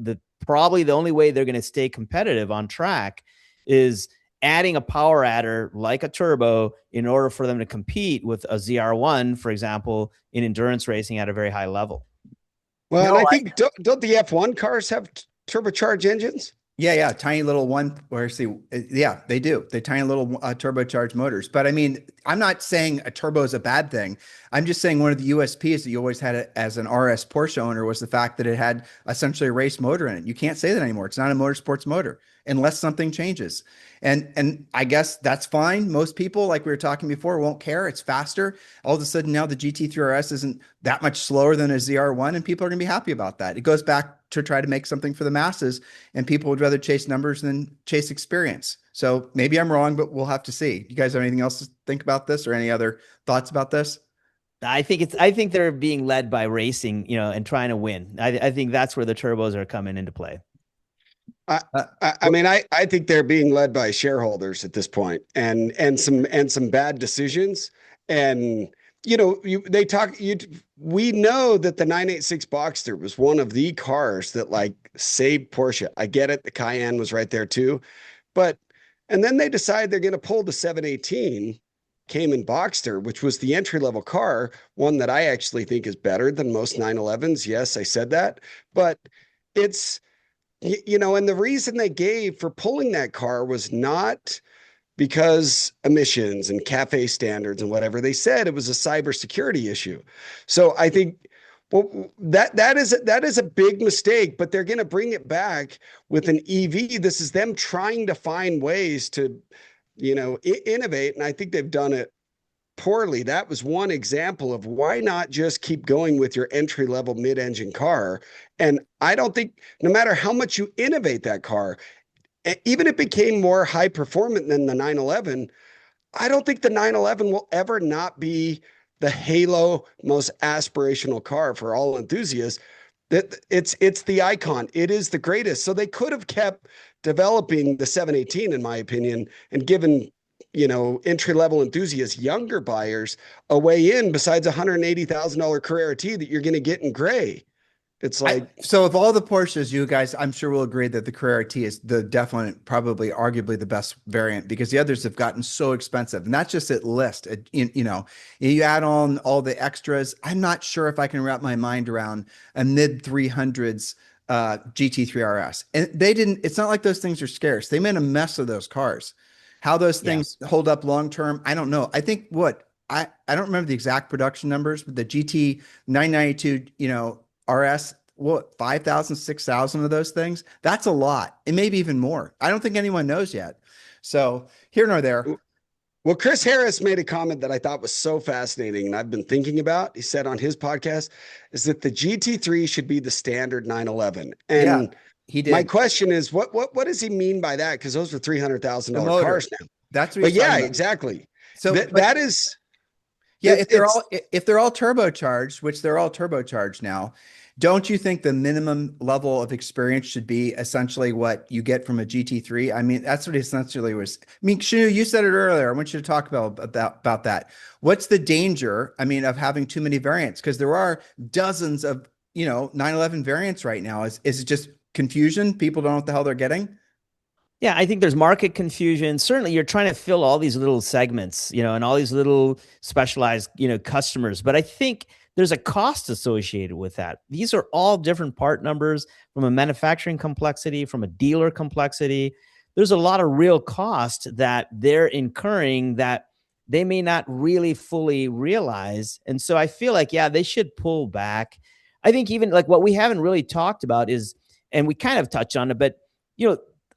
probably the only way they're going to stay competitive on track is adding a power adder like a turbo in order for them to compete with a ZR1, for example, in endurance racing at a very high level. Well, and I think don't the F1 cars have turbocharged engines? Yeah. Tiny little yeah, they do. They tiny little turbocharged motors. But I mean, I'm not saying a turbo is a bad thing. I'm just saying one of the USPs that you always had as an RS Porsche owner was the fact that it had essentially a race motor in it. You can't say that anymore. It's not a motorsports motor unless something changes. And I guess that's fine. Most people, like we were talking before, won't care. It's faster. All of a sudden now the GT3 RS isn't that much slower than a ZR1, and people are going to be happy about that. It goes back to try to make something for the masses, and people would rather chase numbers than chase experience. So maybe I'm wrong, but we'll have to see. You guys have anything else to think about this or any other thoughts about this? I think they're being led by racing, and trying to win. I think that's where the turbos are coming into play. I think they're being led by shareholders at this point, and some bad decisions. And we know that the 986 Boxster was one of the cars that saved Porsche. I get it. The Cayenne was right there too, and then they decide they're going to pull the 718 Cayman Boxster, which was the entry-level car, one that I actually think is better than most 911s. Yes, I said that, but it's, and the reason they gave for pulling that car was not because emissions and CAFE standards and whatever. They said it was a cybersecurity issue. So I think that is a big mistake, but they're going to bring it back with an EV. This is them trying to find ways to, innovate. And I think they've done it poorly. That was one example of why not just keep going with your entry-level mid-engine car. And I don't think, no matter how much you innovate that car, even if it became more high performant than the 911, I don't think the 911 will ever not be the halo, most aspirational car for all enthusiasts. That it's the icon. It is the greatest. So they could have kept developing the 718, in my opinion, and given entry-level enthusiasts, younger buyers, a way in besides a $180,000 Carrera T that you're going to get in gray. It's so of all the Porsches, you guys, I'm sure will agree that the Carrera T is the definite, probably arguably the best variant, because the others have gotten so expensive, and that's just at list. You add on all the extras. I'm not sure if I can wrap my mind around a mid 300s GT3 RS. And it's not like those things are scarce. They made a mess of those cars. How those things hold up long term, I don't know. I think I don't remember the exact production numbers, but the GT 992, RS, 5,000, 6,000 of those things. That's a lot. It may be even more. I don't think anyone knows yet. So here nor there. Well, Chris Harris made a comment that I thought was so fascinating, and I've been thinking about. He said on his podcast is that the GT3 should be the standard 911. Yeah, And he my did. question is, what does he mean by that? Because those are The $300,000 motor. cars now. That's what But he's yeah, talking about. exactly. So That is, yeah, it's if they're all turbocharged, which they're all turbocharged now, don't you think the minimum level of experience should be essentially what you get from a GT3? I mean, that's what it essentially was. I mean, Shanu, you said it earlier. I want you to talk about that. What's the danger, I mean, of having too many variants? Because there are dozens of, 911 variants right now. Is it just confusion? People don't know what the hell they're getting? Yeah, I think there's market confusion. Certainly, you're trying to fill all these little segments, and all these little specialized, customers. But I think there's a cost associated with that. These are all different part numbers from a manufacturing complexity, from a dealer complexity. There's a lot of real cost that they're incurring that they may not really fully realize. And so I feel like, yeah, they should pull back. I think even like what we haven't really talked about is, and we kind of touched on it, but,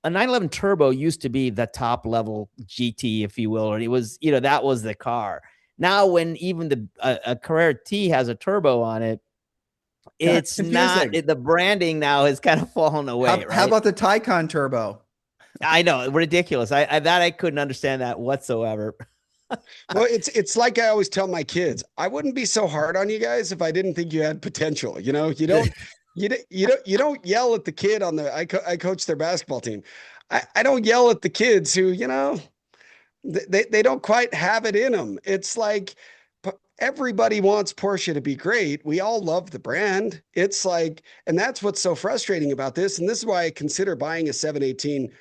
a 911 Turbo used to be the top level GT, if you will, or it was, that was the car. Now, when even a Carrera T has a turbo on it, it's not the branding now has kind of fallen away. How about the Taycan Turbo? I know, ridiculous. I couldn't understand that whatsoever. Well, it's like I always tell my kids, I wouldn't be so hard on you guys if I didn't think you had potential. You don't yell at the kid on the. I coach their basketball team. I don't yell at the kids who they don't quite have it in them. It's like everybody wants Porsche to be great. We all love the brand. It's like, and that's what's so frustrating about this. And this is why I consider buying a 718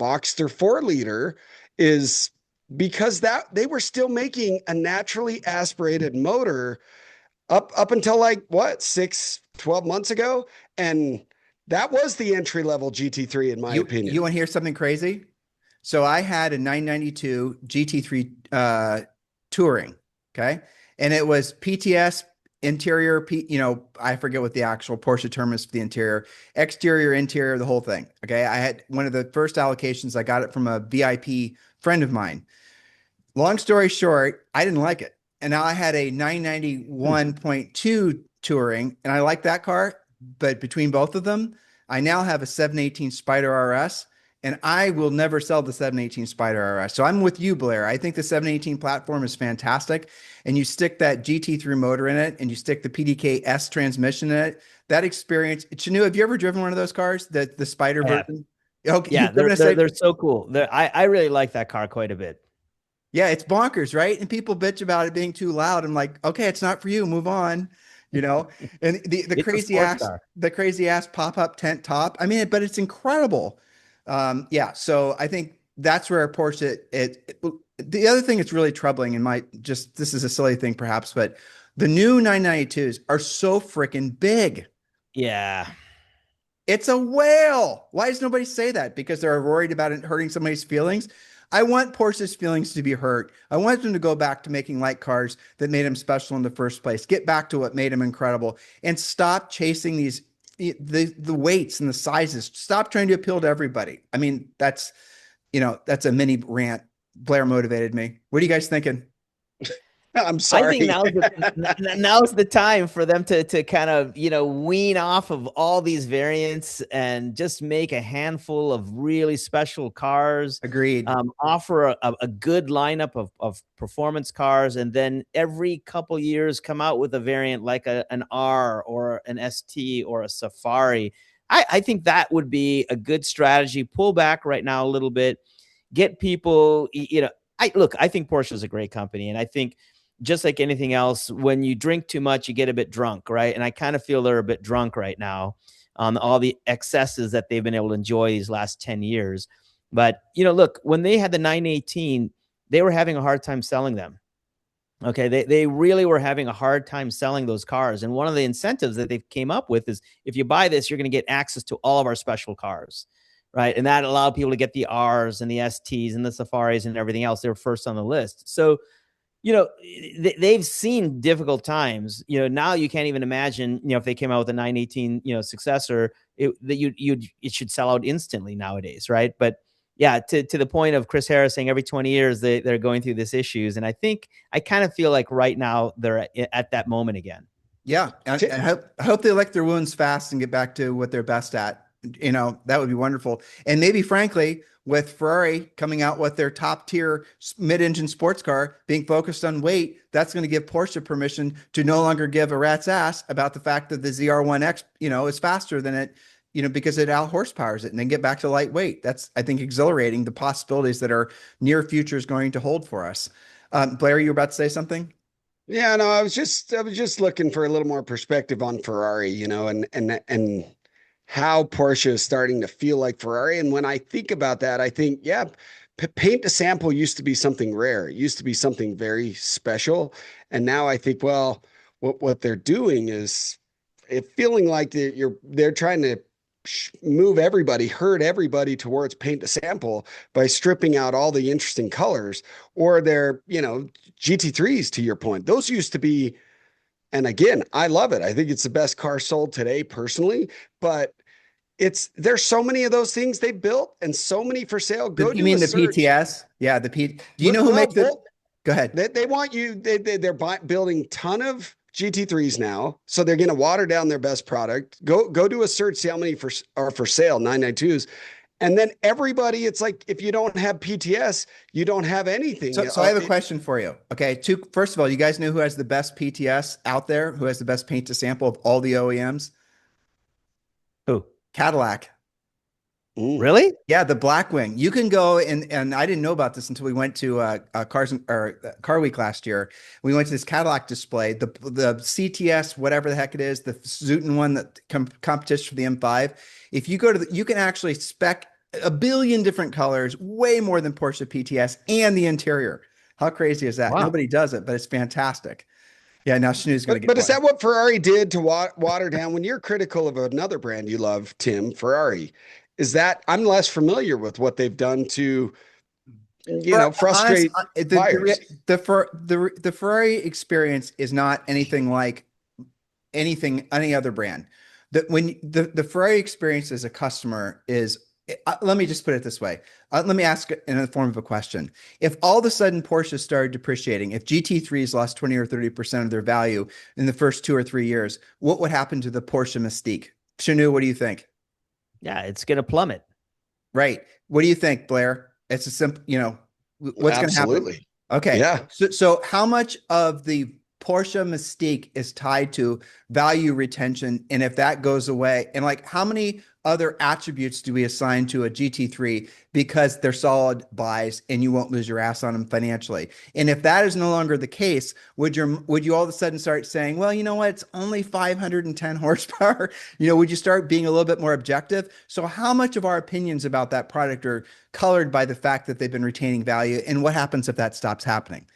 Boxster 4-liter is because that they were still making a naturally aspirated motor up until like 12 months ago. And that was the entry level GT3 in my opinion. You want to hear something crazy? So I had a 992 GT3 Touring, okay? And it was PTS interior, I forget what the actual Porsche term is for the interior, exterior, interior, the whole thing, okay? I had one of the first allocations, I got it from a VIP friend of mine. Long story short, I didn't like it. And now I had a 991.2 Touring, and I like that car, but between both of them, I now have a 718 Spider RS, and I will never sell the 718 Spider RS. So I'm with you, Blair. I think the 718 platform is fantastic, and you stick that GT3 motor in it, and you stick the PDK S transmission in it. That experience, Chanu, have you ever driven one of those cars, the Spider version? Okay, yeah, they're so cool. I really like that car quite a bit. Yeah, it's bonkers, right? And people bitch about it being too loud. I'm like, okay, it's not for you. move on. And the crazy ass pop-up tent top. I mean, but it's incredible. Yeah. So I think that's where Porsche, the other thing that's really troubling this is a silly thing perhaps, but the new 992s are so freaking big. Yeah. It's a whale. Why does nobody say that? Because they're worried about it hurting somebody's feelings. I want Porsche's feelings to be hurt. I want them to go back to making light cars that made them special in the first place. Get back to what made them incredible and stop chasing the weights and the sizes. Stop trying to appeal to everybody. I mean, that's a mini rant. Blair motivated me. What are you guys thinking? I'm sorry. I think now's the time for them to kind of, wean off of all these variants and just make a handful of really special cars. Agreed. Offer a good lineup of performance cars, and then every couple years come out with a variant like an R or an ST or a Safari. I think that would be a good strategy. Pull back right now a little bit, get people, I think Porsche is a great company, and I think just like anything else, when you drink too much, you get a bit drunk, right? And I kind of feel they're a bit drunk right now on all the excesses that they've been able to enjoy these last 10 years. But, look, when they had the 918, they were having a hard time selling them. Okay, they really were having a hard time selling those cars. And one of the incentives that they came up with is if you buy this, you're going to get access to all of our special cars, right? And that allowed people to get the Rs and the STs and the Safaris and everything else. They were first on the list. So, they've seen difficult times. Now you can't even imagine, if they came out with a 918, successor, it should sell out instantly nowadays, right? But, yeah, to the point of Chris Harris saying every 20 years they're going through these issues. And I kind of feel like right now they're at that moment again. Yeah. I hope they lick their wounds fast and get back to what they're best at. That would be wonderful. And maybe, frankly, with Ferrari coming out with their top tier mid-engine sports car being focused on weight, that's going to give Porsche permission to no longer give a rat's ass about the fact that the ZR1X, is faster than it, because it out horsepowers it, and then get back to lightweight. That's, I think, exhilarating the possibilities that our near future is going to hold for us. Blair, you were about to say something? Yeah, no, I was just looking for a little more perspective on Ferrari, and how Porsche is starting to feel like Ferrari. And when I think about that, I think, yeah, paint to sample used to be something rare. It used to be something very special. And now I think, well, what they're doing is feeling like they're trying to herd everybody towards paint to sample by stripping out all the interesting colors, or their, GT3s, to your point. Those used to be, and again, I love it. I think it's the best car sold today personally, but there's so many of those things they built and so many for sale. You mean the search. PTS? Yeah. Do you know who makes it? Go ahead. They want you, they're building ton of GT3s now. So they're going to water down their best product. Go do a search, see how many are for sale, 992s. And then everybody, it's like, if you don't have PTS, you don't have anything. So I have a question for you. Okay. First of all, you guys know who has the best PTS out there? Who has the best paint to sample of all the OEMs? Who? Cadillac. Really? Yeah, the Blackwing. You can go and I didn't know about this until we went to Car Week last year. We went to this Cadillac display, the CTS, whatever the heck it is, the Zootin one that competition for the M5. If you go to you can actually spec a billion different colors, way more than Porsche PTS, and the interior. How crazy is that? Wow. Nobody does it, but it's fantastic. Yeah, now Snoo's going to get. But is that what Ferrari did to water down? When you're critical of another brand you love, Tim, Ferrari, is that I'm less familiar with what they've done to, frustrate buyers. The Ferrari experience is not anything like any other brand. The Ferrari experience as a customer is. Let me just put it this way. Let me ask it in the form of a question. If all of a sudden Porsche started depreciating, if GT3s lost 20 or 30% of their value in the first 2 or 3 years, what would happen to the Porsche Mystique? Shanu, what do you think? Yeah, it's going to plummet. Right. What do you think, Blair? It's a simple, what's going to happen? Okay. Yeah. So how much of the Porsche Mystique is tied to value retention? And if that goes away, and like how many other attributes do we assign to a GT3 because they're solid buys and you won't lose your ass on them financially? And if that is no longer the case, would you all of a sudden start saying, well, you know what, it's only 510 horsepower? Would you start being a little bit more objective? So how much of our opinions about that product are colored by the fact that they've been retaining value, and what happens if that stops happening?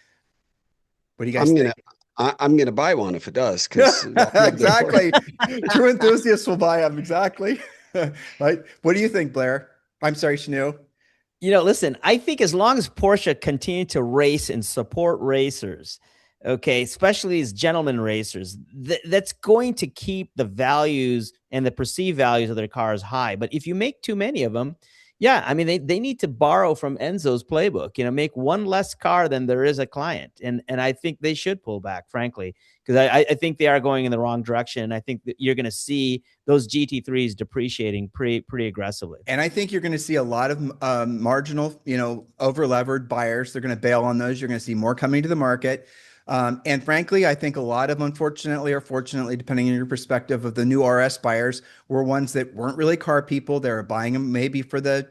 What do you guys think? I'm going to buy one if it does. Exactly. True enthusiasts will buy them. Exactly. Right. What do you think, Blair? I'm sorry, Shanu. Listen, I think as long as Porsche continue to race and support racers, okay, especially these gentleman racers, that's going to keep the values and the perceived values of their cars high. But if you make too many of them, yeah, I mean, they need to borrow from Enzo's playbook, make one less car than there is a client. And I think they should pull back, frankly, because I think they are going in the wrong direction. I think that you're going to see those GT3s depreciating pretty aggressively. And I think you're going to see a lot of marginal, over-levered buyers. They're going to bail on those. You're going to see more coming to the market. And frankly, I think a lot of, unfortunately or fortunately, depending on your perspective, of the new RS buyers were ones that weren't really car people. They were buying them maybe for the,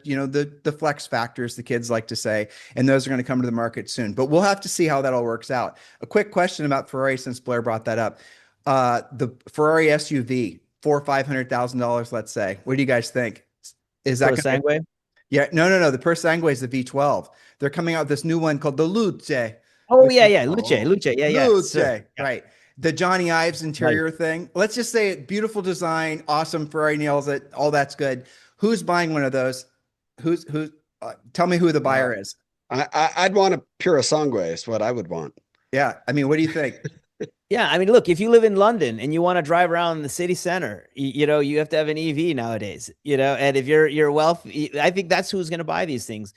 the flex factors, the kids like to say, and those are going to come to the market soon. But we'll have to see how that all works out. A quick question about Ferrari, since Blair brought that up. The Ferrari SUV, $400,000 or $500,000, let's say. What do you guys think? Is that Sangue? Yeah, no. The Per Sangue is the V12. They're coming out with this new one called the Luce. Oh, yeah. Luce. Yeah. Luce, So, right. The Johnny Ives interior thing. Let's just say it, beautiful design, awesome. Ferrari nails it. All that's good. Who's buying one of those? Tell me who the buyer is. I'd want a Pura Sangue is what I would want. Yeah. I mean, what do you think? Yeah, I mean, look, if you live in London and you want to drive around the city center, you know, you have to have an EV nowadays, you know, and if you're wealthy, I think that's who's going to buy these things.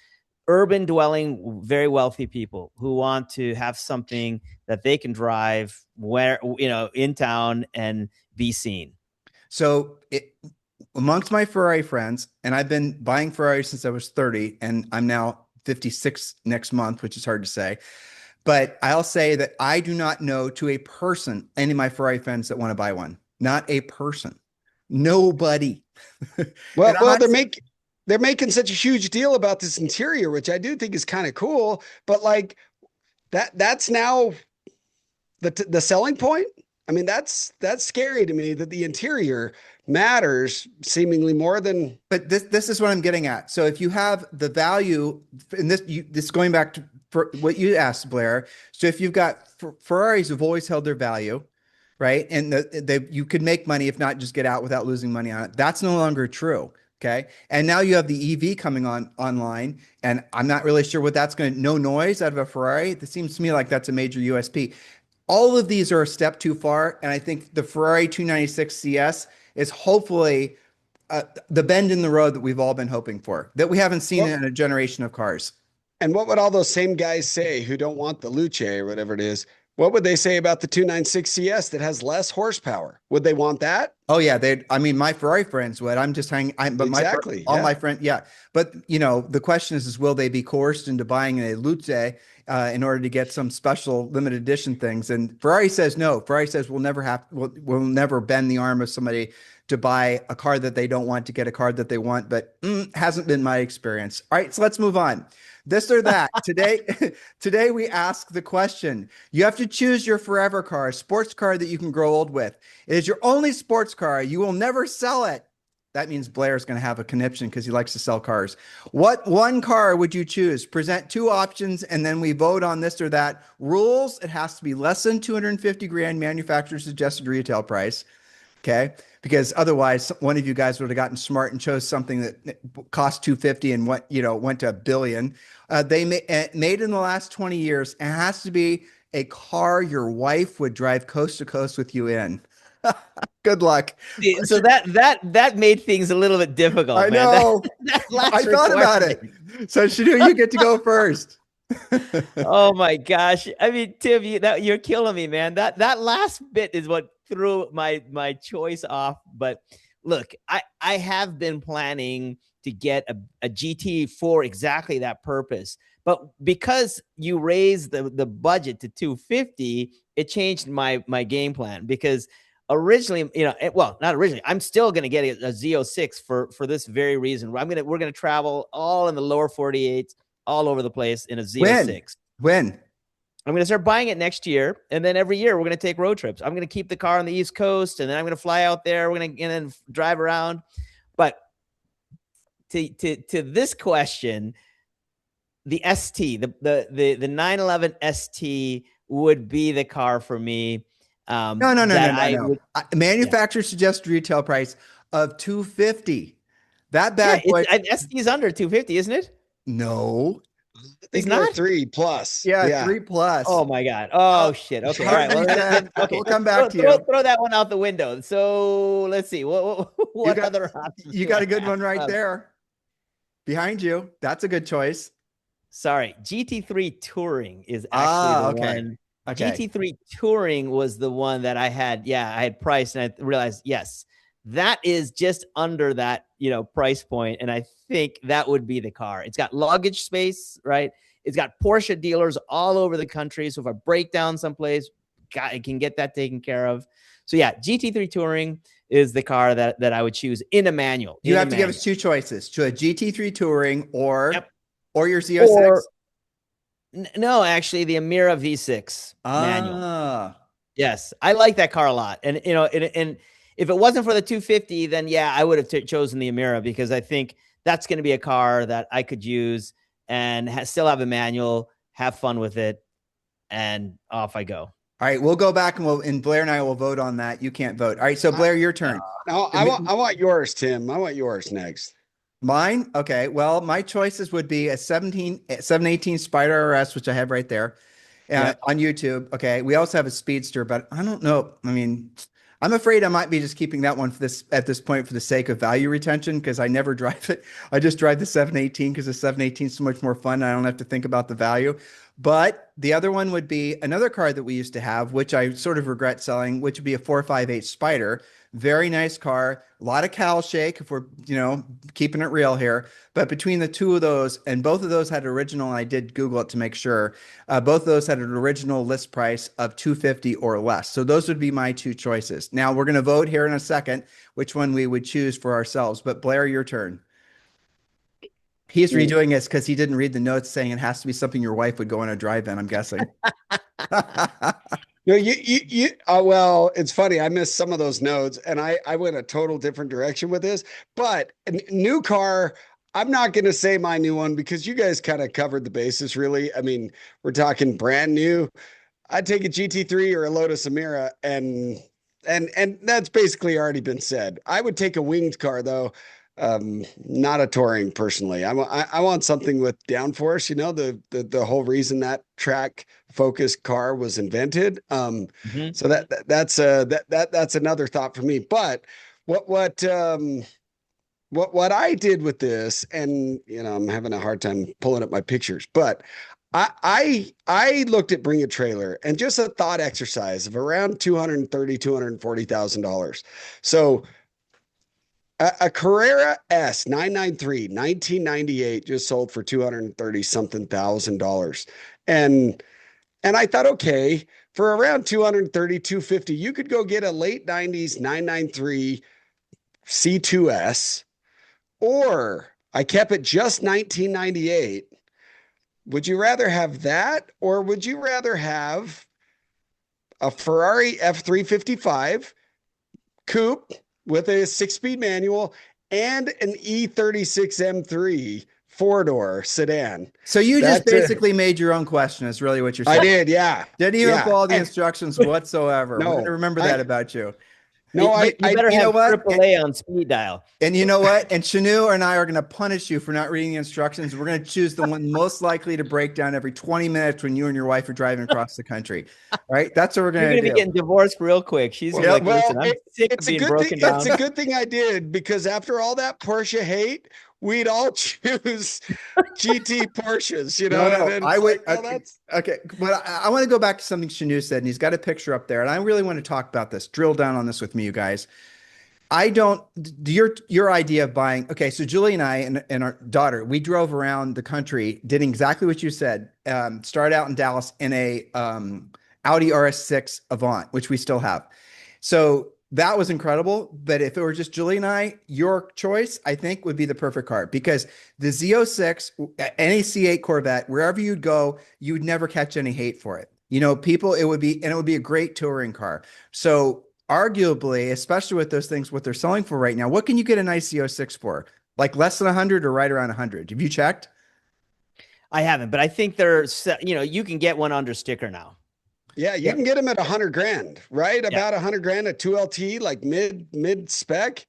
Urban dwelling, very wealthy people who want to have something that they can drive where, you know, in town and be seen. So amongst my Ferrari friends, and I've been buying Ferrari since I was 30, and I'm now 56 next month, which is hard to say. But I'll say that I do not know to a person, any of my Ferrari friends that want to buy one. Not a person. Nobody. Well, they're making such a huge deal about this interior, which I do think is kind of cool. But like that's now the selling point. I mean, that's scary to me that the interior matters seemingly more than. But this is what I'm getting at. So if you have the value, and this going back to what you asked, Blair. So if you've got Ferraris have always held their value, right? And you could make money, if not just get out without losing money on it. That's no longer true. Okay. And now you have the EV coming online, and I'm not really sure what that's going to, no noise out of a Ferrari. It seems to me like that's a major USP. All of these are a step too far. And I think the Ferrari 296 CS is hopefully the bend in the road that we've all been hoping for, that we haven't seen in a generation of cars. And what would all those same guys say who don't want the Luce or whatever it is? What would they say about the 296 CS that has less horsepower? Would they want that? Oh yeah, I mean, my Ferrari friends would. I'm just hanging. Exactly. My friends, yeah. But you know, the question is will they be coerced into buying a Luce in order to get some special limited edition things? And Ferrari says no. Ferrari says we'll never bend the arm of somebody to buy a car that they don't want to get a car that they want. But hasn't been my experience. All right, so let's move on. This or that. Today we ask the question. You have to choose your forever car, a sports car that you can grow old with. It is your only sports car. You will never sell it. That means Blair's going to have a conniption because he likes to sell cars. What one car would you choose? Present two options, and then we vote on this or that. Rules: it has to be less than 250 grand manufacturer suggested retail price. Okay. Because otherwise one of you guys would have gotten smart and chose something that cost 250 and went to $1 billion. They made in the last 20 years. It has to be a car your wife would drive coast to coast with you in. Good luck. So that made things a little bit difficult. I know. I thought about it. So Shadu, you get to go first. Oh my gosh. I mean, Tim, you're killing me, man. That last bit is what threw my choice off. But look, I have been planning to get a GT for exactly that purpose. But because you raised the budget to 250, it changed my game plan. Because originally, not originally, I'm still going to get a Z06 for this very reason. We're going to travel all in the lower 48, all over the place in a Z06. When? I'm going to start buying it next year. And then every year we're going to take road trips. I'm going to keep the car on the East Coast, and then I'm going to fly out there. We're going to then drive around. But to this question, the ST, the 911 ST would be the car for me. No. Manufacturer suggested retail price of 250. That bad boy. ST is under 250, isn't it? No. It's not 3+. Yeah, 3+. Oh my God. Oh shit. Okay. All right. Well, we'll come back to you. Throw that one out the window. So let's see. What other options? You got a good one right there. Behind you. That's a good choice. Sorry. GT3 Touring is actually the one. Okay. GT3 Touring was the one that I had. Yeah, I had priced, and I realized, yes, that is just under that, price point. And I think that would be the car. It's got luggage space, right? It's got Porsche dealers all over the country. So if I break down someplace, I can get that taken care of. So yeah, GT3 Touring is the car that I would choose in a manual. You have to give us two choices: to a GT3 Touring or your Z06. No, actually, the Amira V6 manual. Yes, I like that car a lot, and and if it wasn't for the 250, then yeah, I would have chosen the Amira, because I think that's going to be a car that I could use and still have a manual, have fun with it, and off I go. All right, we'll go back and Blair and I will vote on that. You can't vote. All right, so Blair, your turn. No, I want yours, Tim. I want yours next. Mine? Okay. Well, my choices would be a 718 Spider RS, which I have right there. on YouTube. Okay. We also have a Speedster, but I don't know. I mean, I'm afraid I might be just keeping that one for this at this point for the sake of value retention because I never drive it. I just drive the 718 because the 718 is so much more fun. I don't have to think about the value. But the other one would be another car that we used to have, which I sort of regret selling, which would be a 458 Spider. Very nice car, a lot of cowl shake if we're, keeping it real here. But between the two of those, and both of those had original, and I did Google it to make sure, both of those had an original list price of 250 or less. So those would be my two choices. Now we're going to vote here in a second which one we would choose for ourselves. But Blair, your turn. He's redoing this because he didn't read the notes saying it has to be something your wife would go on a drive-in, I'm guessing. No, well, it's funny. I missed some of those notes and I went a total different direction with this, but a new car, I'm not going to say my new one because you guys kind of covered the basis really. I mean, we're talking brand new. I'd take a GT3 or a Lotus Emira and that's basically already been said. I would take a winged car though. Not a touring personally. I want something with downforce, the whole reason that track focused car was invented. So that's another thought for me. But what I did with this, and I'm having a hard time pulling up my pictures, but I looked at Bring a Trailer and just a thought exercise of around $240,000. So a Carrera S 993 1998 just sold for 230 something thousand dollars. And I thought, okay, for around 230, 250, you could go get a late 90s 993 C2S, or I kept it just 1998. Would you rather have that, or would you rather have a Ferrari F355 coupe with a 6-speed manual and an E36 M3 four-door sedan? So you just basically made your own question is really what you're saying. I did, yeah. Didn't even follow the instructions whatsoever. No, We're going to remember that about you. No, you better have AAA on speed dial. And you know what? And Shanu and I are going to punish you for not reading the instructions. We're going to choose the one most likely to break down every 20 minutes when you and your wife are driving across the country. Right? That's what we're going to do. You're going to be getting divorced real quick. She's listen, I'm sick of being broken down. It's a good thing I did, because after all that Porsche hate, we'd all choose GT Porsches, No, I would. Okay, but I want to go back to something Shanu said, and he's got a picture up there, and I really want to talk about this. Drill down on this with me, you guys. Your idea of buying. Okay, so Julie and I and our daughter, we drove around the country, did exactly what you said. Started out in Dallas in a Audi RS6 Avant, which we still have. So that was incredible. But if it were just Julie and I, your choice, I think, would be the perfect car, because the Z06, any C8 Corvette, wherever you'd go, you would never catch any hate for it. It would be a great touring car. So arguably, especially with those things, what they're selling for right now, what can you get a nice Z06 for? Like less than 100 or right around 100? Have you checked? I haven't, but I think there's, you can get one under sticker now. Yeah, you can get them at $100,000, right? Yeah. About $100,000, a 2LT, like mid spec.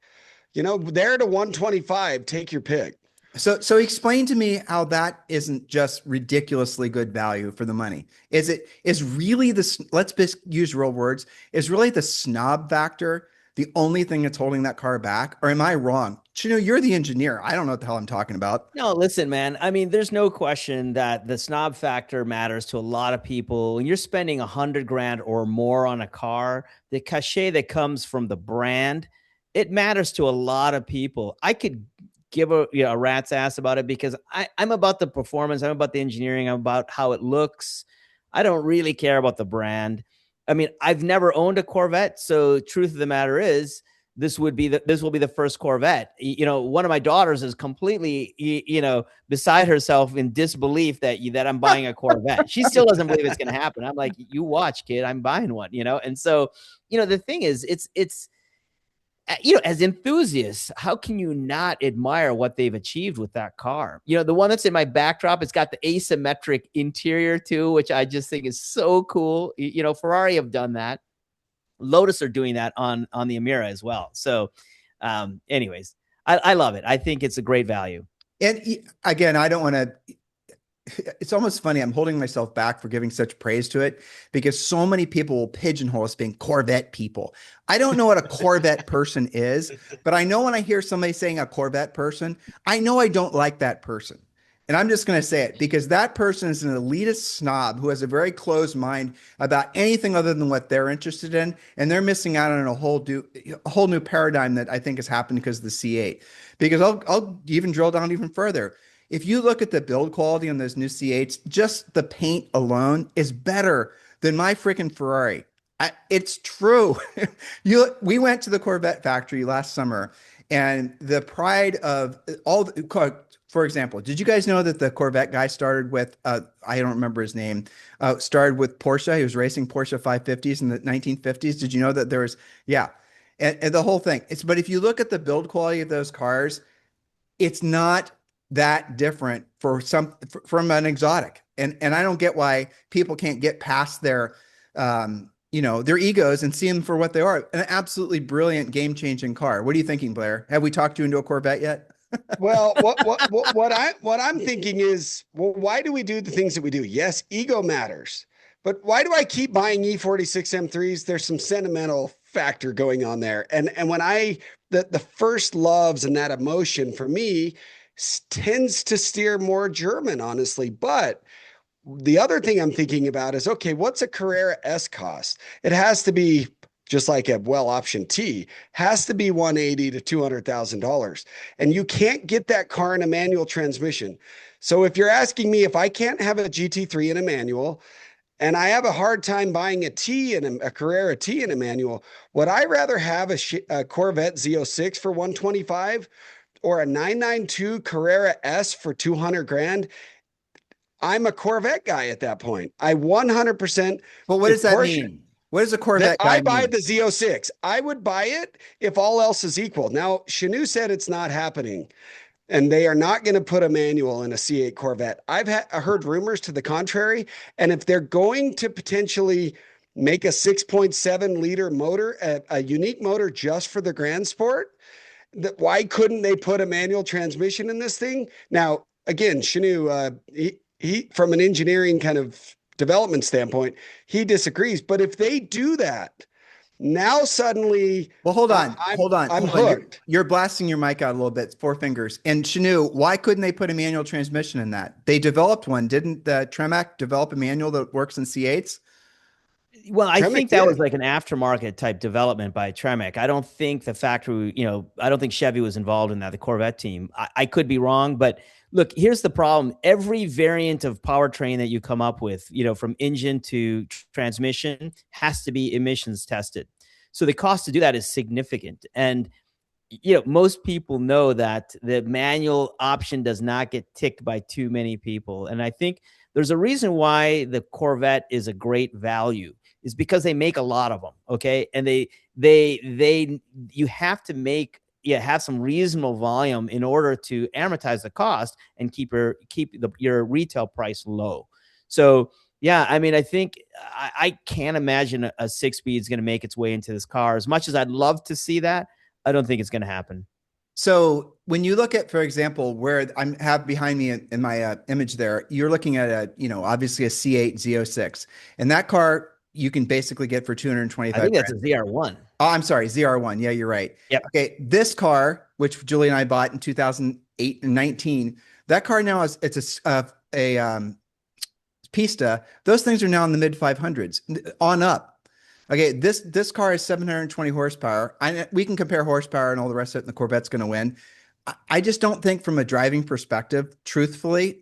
There to 125. Take your pick. So explain to me how that isn't just ridiculously good value for the money. Is really let's just use real words, is really the snob factor the only thing that's holding that car back? Or am I wrong? You're the engineer. I don't know what the hell I'm talking about. No, listen, man. I mean, there's no question that the snob factor matters to a lot of people. When you're spending $100,000 or more on a car, the cachet that comes from the brand, it matters to a lot of people. I could give a rat's ass about it because I'm about the performance. I'm about the engineering. I'm about how it looks. I don't really care about the brand. I mean, I've never owned a Corvette. So truth of the matter is, this will be the first Corvette. One of my daughters is completely, beside herself in disbelief that I'm buying a Corvette. She still doesn't believe it's going to happen. I'm like, you watch, kid, I'm buying one, And so, the thing is, it's, as enthusiasts, how can you not admire what they've achieved with that car? The one that's in my backdrop, it's got the asymmetric interior too, which I just think is so cool. Ferrari have done that. Lotus are doing that on the Emira as well. So anyways, I love it. I think it's a great value. And again, I don't want to, it's almost funny. I'm holding myself back for giving such praise to it because so many people will pigeonhole us being Corvette people. I don't know what a Corvette person is, but I know when I hear somebody saying a Corvette person, I know I don't like that person. And I'm just going to say it because that person is an elitist snob who has a very closed mind about anything other than what they're interested in. And they're missing out on a whole new paradigm that I think has happened because of the C8. Because I'll even drill down even further. If you look at the build quality on those new C8s, just the paint alone is better than my freaking Ferrari. It's true. We went to the Corvette factory last summer, and the pride of all the, for example, did you guys know that the Corvette guy started with, I don't remember his name, started with Porsche. He was racing Porsche 550s in the 1950s. Did you know that there was, yeah. And the whole thing. But if you look at the build quality of those cars, it's not that different from an exotic. And I don't get why people can't get past their, their egos and see them for what they are. An absolutely brilliant game-changing car. What are you thinking, Blair? Have we talked you into a Corvette yet? Well, what I'm thinking is, well, why do we do the things that we do? Yes, ego matters, but why do I keep buying E46 M3s? There's some sentimental factor going on there, and when the first loves and that emotion for me tends to steer more German, honestly. But the other thing I'm thinking about is, okay, what's a Carrera S cost? It has to be just like a well-option T, has to be $180,000 to $200,000. And you can't get that car in a manual transmission. So if you're asking me if I can't have a GT3 in a manual, and I have a hard time buying a T and a Carrera T in a manual, would I rather have a Corvette Z06 for 125 or a 992 Carrera S for 200 grand? I'm a Corvette guy at that point. I 100%. But what does that mean? What does a Corvette guy I buy mean? the Z06. I would buy it if all else is equal. Now, Chanu said it's not happening, and they are not going to put a manual in a C8 Corvette. I've heard rumors to the contrary, and if they're going to potentially make a 6.7 liter motor, a unique motor just for the Grand Sport, why couldn't they put a manual transmission in this thing? Now, again, Chanu, he from an engineering kind of development standpoint, he disagrees. But if they do that, now suddenly, well, hold on. I'm hooked. You're blasting your mic out a little bit. 4 fingers. And Chanu, why couldn't they put a manual transmission in that? They developed one. Didn't the Tremec develop a manual that works in C8s? Well, I think that was like an aftermarket type development by Tremec. I don't think the factory, I don't think Chevy was involved in that, the Corvette team. I could be wrong, but look, here's the problem. Every variant of powertrain that you come up with, from engine to transmission has to be emissions tested. So the cost to do that is significant. And, most people know that the manual option does not get ticked by too many people. And I think there's a reason why the Corvette is a great value. Is because they make a lot of them, okay? And you have to have some reasonable volume in order to amortize the cost and keep your retail price low. So yeah, I mean, I think I can't imagine a 6-speed is going to make its way into this car. As much as I'd love to see that, I don't think it's going to happen. So when you look at, for example, where I have behind me in my image there, you're looking at obviously a C8 Z06, and that car you can basically get for 225. I think that's a ZR1. Oh, I'm sorry, ZR1. Yeah, you're right. Yep. Okay, this car, which Julie and I bought in 2008 and 19, that car now it's a Pista. Those things are now in the mid 500s on up. Okay, this car is 720 horsepower. We can compare horsepower and all the rest of it, and the Corvette's going to win. I just don't think from a driving perspective, truthfully,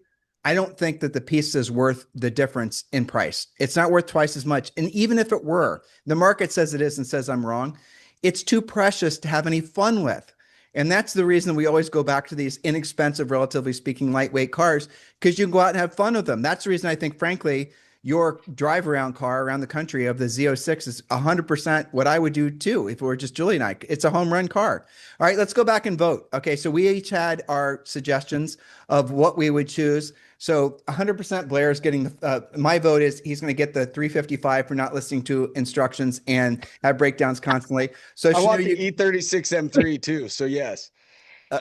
I don't think that the Pista is worth the difference in price. It's not worth twice as much. And even if it were, the market says it is and says I'm wrong. It's too precious to have any fun with. And that's the reason we always go back to these inexpensive, relatively speaking, lightweight cars, because you can go out and have fun with them. That's the reason I think, frankly, your drive around car around the country of the Z06 is 100% what I would do too if it were just Julie and I. It's a home run car. All right, let's go back and vote. Okay, so we each had our suggestions of what we would choose. So 100% Blair is getting my vote is he's going to get the 355 for not listening to instructions and have breakdowns constantly. So I want the E36 M3 too. So yes.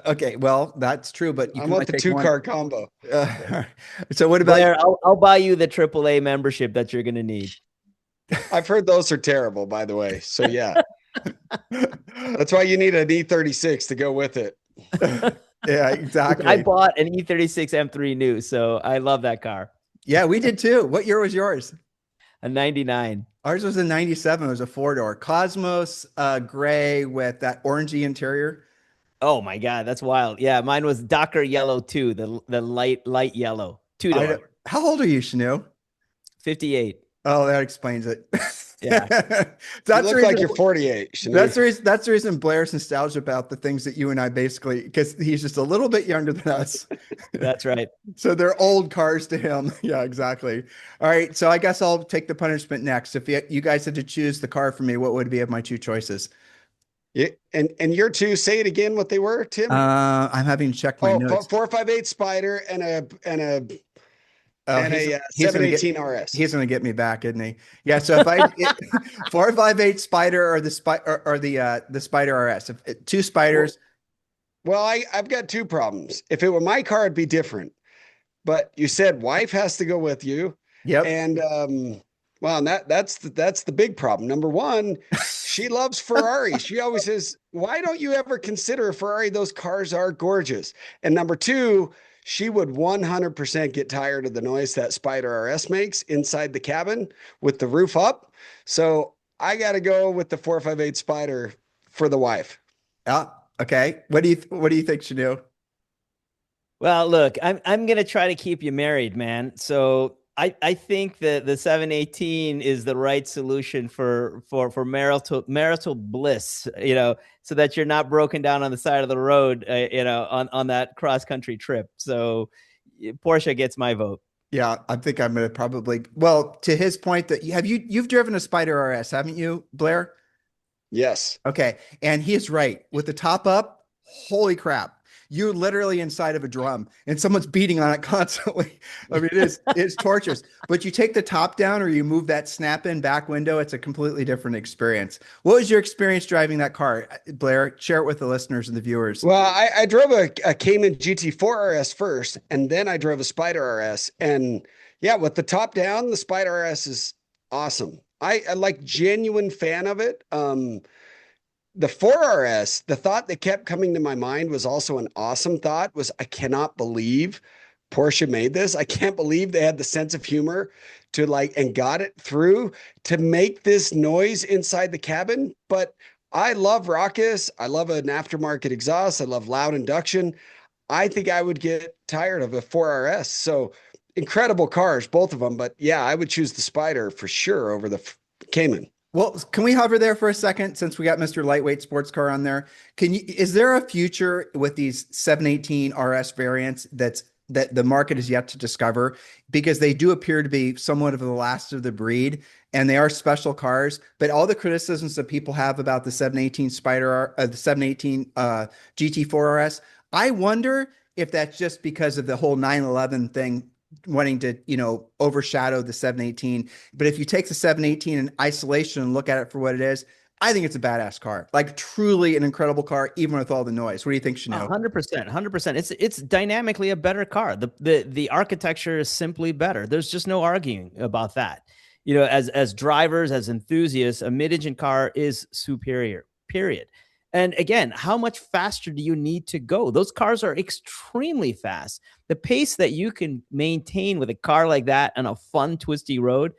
Okay, well, that's true, but you I can want only the take 2-car combo. So what about Blair, I'll buy you the AAA membership that you're going to need. I've heard those are terrible, by the way. So yeah, that's why you need an E36 to go with it. Yeah, I exactly. bought an E36 M3 new, so I love that car. Yeah, we did too. What year was yours? A 99. Ours was a 97. It was a 4-door Cosmos gray with that orangey interior. Oh my God, that's wild. Yeah, mine was Docker yellow too, the light yellow. Two-door. How old are you, Shanu? 58. Oh, that explains it. Yeah. You look like you're 48. Shanu. That's the reason Blair's nostalgia about the things that you and I basically, because he's just a little bit younger than us. That's right. So they're old cars to him. Yeah, exactly. All right. So I guess I'll take the punishment next. If you guys had to choose the car for me, what would be of my two choices? Yeah, and your two, say it again what they were, Tim. I'm having to check my notes. 458 Spider and a Oh, and he's, a he's gonna 718 get, RS. He's going to get me back, isn't he? Yeah. So if I 458 Spider or the Spider RS, two Spiders. Well, I've got two problems. If it were my car, it'd be different. But you said wife has to go with you. Yep. And well, and that's the big problem. Number one, she loves Ferrari. She always says, "Why don't you ever consider a Ferrari? Those cars are gorgeous." And number two, she would 100% get tired of the noise that Spider RS makes inside the cabin with the roof up. So I got to go with the 458 Spider for the wife. Yeah. Okay. What do you think, Shanu? Well, look, I'm going to try to keep you married, man. So I think that the 718 is the right solution for marital bliss, so that you're not broken down on the side of the road, on that cross country trip. So Porsche gets my vote. Yeah, I think I'm going to probably, well, to his point that you've driven a Spider RS, haven't you, Blair? Yes. Okay. And he is right. With the top up, holy crap. You're literally inside of a drum and someone's beating on it constantly. I mean, it's torturous, but you take the top down or you move that snap in back window. It's a completely different experience. What was your experience driving that car, Blair? Share it with the listeners and the viewers. Well, I drove a Cayman GT4 RS first, and then I drove a Spider RS. And yeah, with the top down, the Spider RS is awesome. I like genuine fan of it. The 4RS, the thought that kept coming to my mind was also an awesome thought was, I cannot believe Porsche made this. I can't believe they had the sense of humor to and got it through to make this noise inside the cabin. But I love raucous. I love an aftermarket exhaust. I love loud induction. I think I would get tired of a 4RS. So incredible cars, both of them. But yeah, I would choose the Spider for sure over the Cayman. Well, can we hover there for a second since we got Mr. Lightweight Sports Car on there? Is there a future with these 718 RS variants that the market is yet to discover? Because they do appear to be somewhat of the last of the breed and they are special cars, but all the criticisms that people have about the 718 the 718 GT4 RS, I wonder if that's just because of the whole 911 thing wanting to, overshadow the 718. But if you take the 718 in isolation and look at it for what it is, I think it's a badass car, like truly an incredible car, even with all the noise. What do you think, Chanel? 100%. It's dynamically a better car. The architecture is simply better. There's just no arguing about that. As drivers, as enthusiasts, a mid-engine car is superior, period. And again, how much faster do you need to go? Those cars are extremely fast. The pace that you can maintain with a car like that on a fun, twisty road,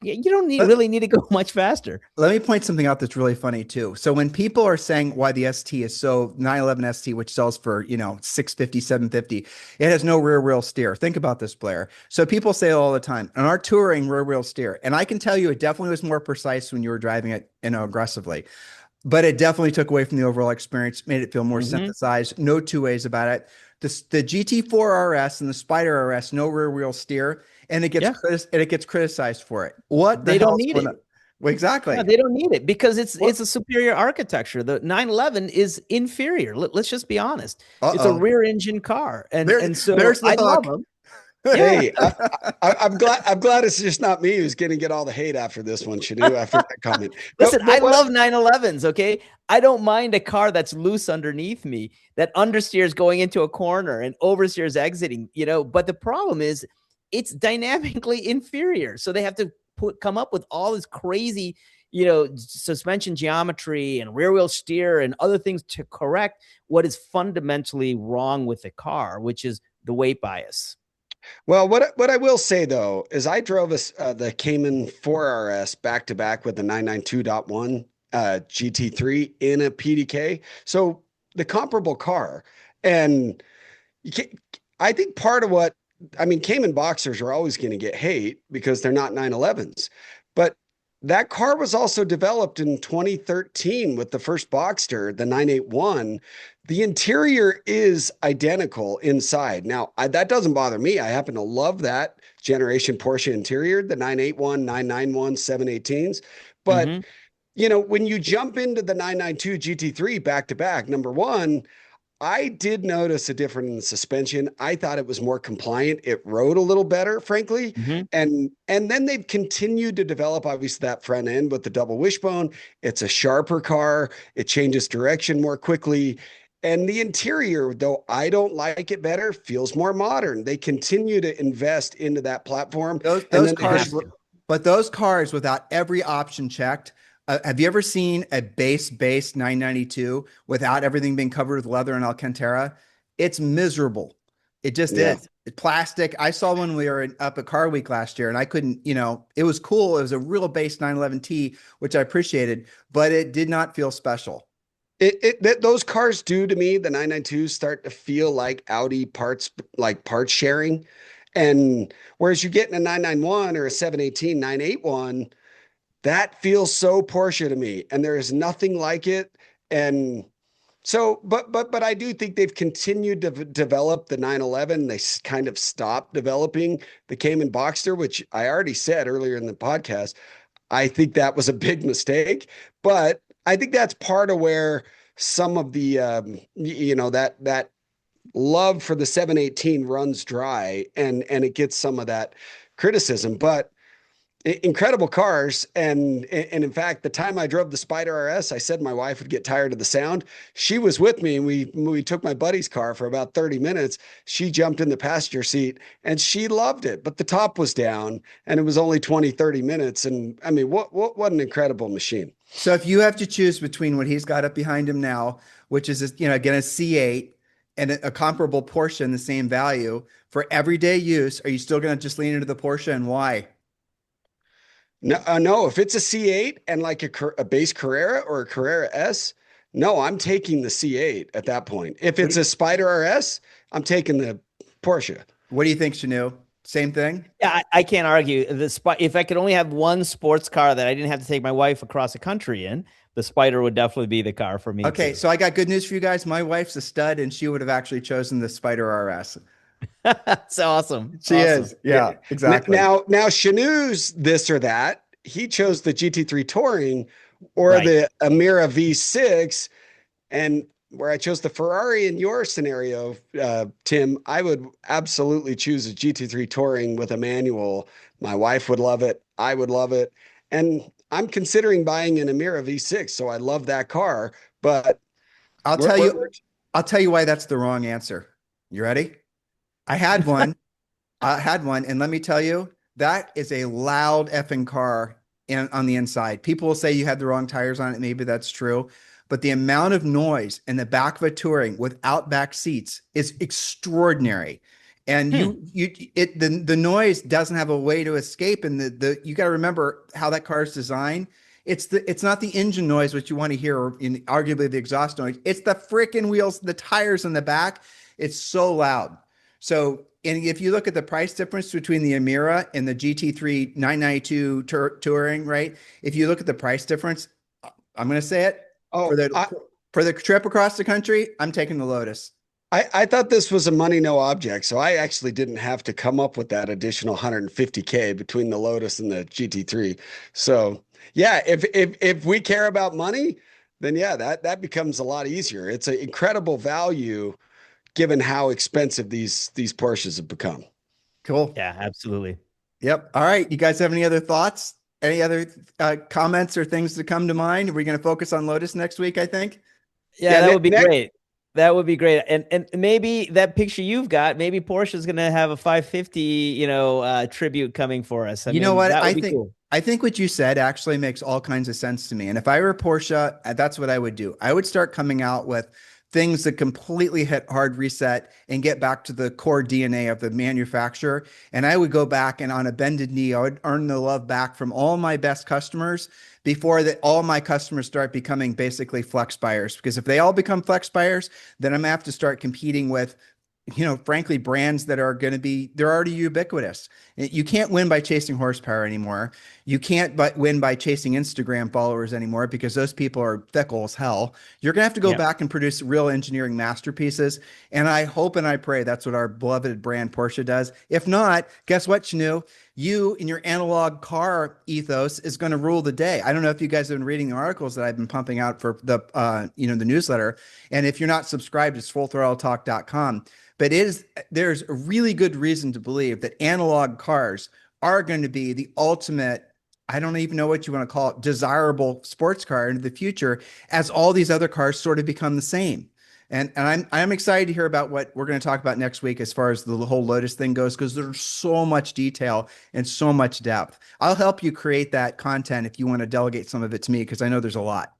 you don't really need to go much faster. Let me point something out that's really funny too. So when people are saying why the ST is so 911 ST, which sells for, $650, $750, it has no rear wheel steer. Think about this, Blair. So people say it all the time, on our touring rear wheel steer. And I can tell you, it definitely was more precise when you were driving it, aggressively. But it definitely took away from the overall experience, made it feel more synthesized. No two ways about it. The GT4 RS and the Spider RS, no rear wheel steer, and it gets criticized for it. What they don't need it. Well, exactly. No, they don't need it because it's a superior architecture. The 911 is inferior. Let's just be honest. It's a rear engine car, and so there's the I love hook. them. Hey, I'm glad it's just not me who's going to get all the hate after this one, Shanu, after that comment. Listen, But I what? love 911s. Okay. I don't mind a car that's loose underneath me, that understeers going into a corner and oversteers exiting, but the problem is it's dynamically inferior. So they have to come up with all this crazy, suspension geometry and rear wheel steer and other things to correct what is fundamentally wrong with the car, which is the weight bias. Well, what I will say though is I drove the Cayman 4RS back to back with the 992.1 GT3 in a PDK. So the comparable car, and I think part of what I mean, Cayman Boxers are always going to get hate because they're not 911s, but that car was also developed in 2013 with the first Boxster, the 981. The interior is identical inside. Now, that doesn't bother me. I happen to love that generation Porsche interior, the 981, 991, 718s. But, Mhm. when you jump into the 992 GT3 back to back, number one, I did notice a difference in the suspension. I thought it was more compliant. It rode a little better, frankly. Mhm. And then they've continued to develop obviously that front end with the double wishbone. It's a sharper car. It changes direction more quickly. And the interior, though I don't like it better, feels more modern. They continue to invest into that platform. Those And those then cars, but those cars without every option checked. Have you ever seen a base 992 without everything being covered with leather and Alcantara? It's miserable. It just yeah. is. It's plastic. I saw when we were up at Car Week last year, and I couldn't. It was cool. It was a real base 911T, which I appreciated, but it did not feel special. Those cars do to me, the 992s start to feel like Audi parts, like parts sharing. And whereas you get in a 991 or a 718, 981, that feels so Porsche to me. And there is nothing like it. And so, but I do think they've continued to develop the 911. They kind of stopped developing the Cayman Boxster, which I already said earlier in the podcast. I think that was a big mistake, but I think that's part of where some of the that love for the 718 runs dry, and it gets some of that criticism. But incredible cars, and in fact, the time I drove the Spider RS, I said my wife would get tired of the sound. She was with me, and we took my buddy's car for about 30 minutes. She jumped in the passenger seat and she loved it, but the top was down and it was only 20, 30 minutes. And I mean, what an incredible machine. So if you have to choose between what he's got up behind him now, which is again a C8 and a comparable Porsche in the same value for everyday use, are you still going to just lean into the Porsche, and why? No, if it's a C8 and like a base Carrera or a Carrera S, no, I'm taking the C8 at that point. If it's a Spider RS, I'm taking the Porsche. What do you think, Shanu? Same thing? Yeah, I can't argue. If I could only have one sports car that I didn't have to take my wife across the country in, the Spider would definitely be the car for me. Okay, too. so I got good news for you guys. My wife's a stud, and she would have actually chosen the Spider RS. That's awesome. She is. Yeah, exactly. Now, Shanu's this or that. He chose the GT3 Touring or the Amira V6, and where I chose the Ferrari in your scenario, Tim, I would absolutely choose a GT3 Touring with a manual. My wife would love it. I would love it. And I'm considering buying an Amira V6, so I love that car. But I'll tell you why that's the wrong answer. You ready? I had one, and let me tell you, that is a loud effing car on the inside. People will say you had the wrong tires on it. Maybe that's true. But the amount of noise in the back of a Touring without back seats is extraordinary. And the noise doesn't have a way to escape. And you got to remember how that car is designed. It's not the engine noise, which you want to hear, or arguably the exhaust noise. It's the freaking wheels, the tires in the back. It's so loud. So, and if you look at the price difference between the Amira and the GT3 992 Touring, right? If you look at the price difference, I'm going to say it. For the trip across the country, I'm taking the Lotus. I thought this was a money no object, so I actually didn't have to come up with that additional 150K between the Lotus and the GT3. So yeah, if we care about money, then yeah, that becomes a lot easier. It's an incredible value given how expensive these Porsches have become. Cool. Yeah, absolutely. Yep. All right. You guys have any other thoughts? Any other comments or things to come to mind? Are we going to focus on Lotus next week, I think? Yeah, that would be great. That would be great. And maybe that picture you've got, maybe Porsche's going to have a 550, tribute coming for us. I You mean, know what? that would be cool. I think what you said actually makes all kinds of sense to me. And if I were Porsche, that's what I would do. I would start coming out with things that completely hit hard reset and get back to the core DNA of the manufacturer. And I would go back and on a bended knee, I would earn the love back from all my best customers before that all my customers start becoming basically flex buyers. Because if they all become flex buyers, then I'm gonna have to start competing with, frankly, brands that are going to be, they're already ubiquitous. You can't win by chasing horsepower anymore. You can't win by chasing Instagram followers anymore because those people are fickle as hell. You're going to have to go back and produce real engineering masterpieces. And I hope and I pray that's what our beloved brand Porsche does. If not, guess what, Shanu? You in your analog car ethos is going to rule the day. I don't know if you guys have been reading the articles that I've been pumping out for the, the newsletter. And if you're not subscribed, it's fullthrottletalk.com. But there's a really good reason to believe that analog cars are going to be the ultimate, I don't even know what you want to call it, desirable sports car into the future as all these other cars sort of become the same. And I'm excited to hear about what we're going to talk about next week as far as the whole Lotus thing goes, because there's so much detail and so much depth. I'll help you create that content if you want to delegate some of it to me, because I know there's a lot.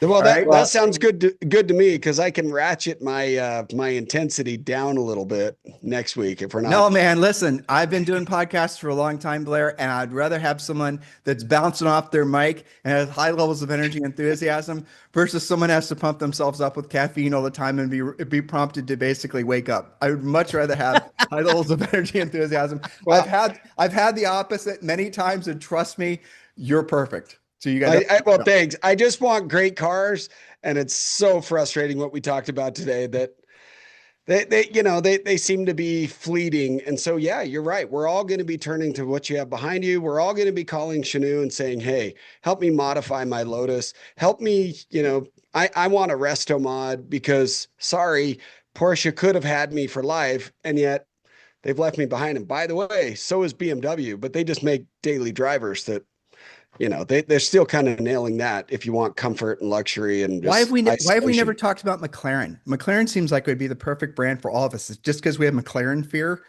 Well, that sounds good to me, because I can ratchet my my intensity down a little bit next week if we're not. No, man, listen, I've been doing podcasts for a long time, Blair, and I'd rather have someone that's bouncing off their mic and has high levels of energy and enthusiasm versus someone has to pump themselves up with caffeine all the time and be prompted to basically wake up. I would much rather have high levels of energy and enthusiasm. Well, I've had the opposite many times, and trust me, you're perfect. So you guys, well, thanks. I just want great cars, and it's so frustrating what we talked about today that they seem to be fleeting. And so, yeah, you're right. We're all going to be turning to what you have behind you. We're all going to be calling Shanu and saying, "Hey, help me modify my Lotus. Help me. I want a resto mod because sorry, Porsche could have had me for life, and yet they've left me behind. And by the way, so is BMW, but they just make daily drivers that." They're still kind of nailing that if you want comfort and luxury. And why have we never talked about McLaren? McLaren seems like it would be the perfect brand for all of us. It's just because we have McLaren fear.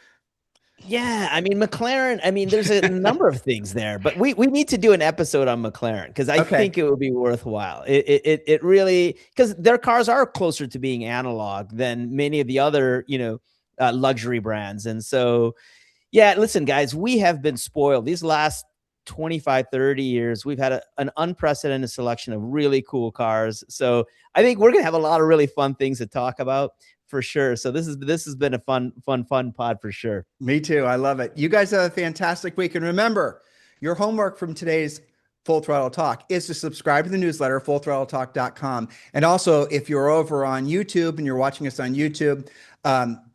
Yeah, I mean, McLaren, there's a number of things there, but we need to do an episode on McLaren because I think it would be worthwhile. It really, because their cars are closer to being analog than many of the other, luxury brands. And so, yeah, listen, guys, we have been spoiled these last 25, 30 years. We've had an unprecedented selection of really cool cars. So I think we're going to have a lot of really fun things to talk about for sure. So this has been a fun pod for sure. Me too. I love it. You guys have a fantastic week. And remember, your homework from today's Full Throttle Talk is to subscribe to the newsletter, fullthrottletalk.com. And also, if you're over on YouTube and you're watching us on YouTube,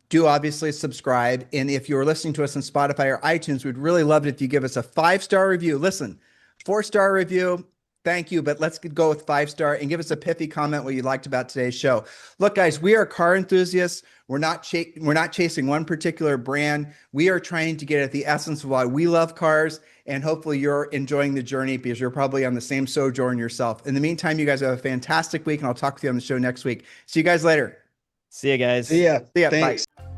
do obviously subscribe. And if you're listening to us on Spotify or iTunes, we'd really love it if you give us a 5-star review. Listen, 4-star review, thank you, but let's go with 5-star and give us a pithy comment what you liked about today's show. Look, guys, we are car enthusiasts. We're not chasing one particular brand. We are trying to get at the essence of why we love cars, and hopefully you're enjoying the journey because you're probably on the same sojourn yourself. In the meantime, you guys have a fantastic week, and I'll talk to you on the show next week. See you guys later. See you guys. See ya. See ya. Thanks. Bye.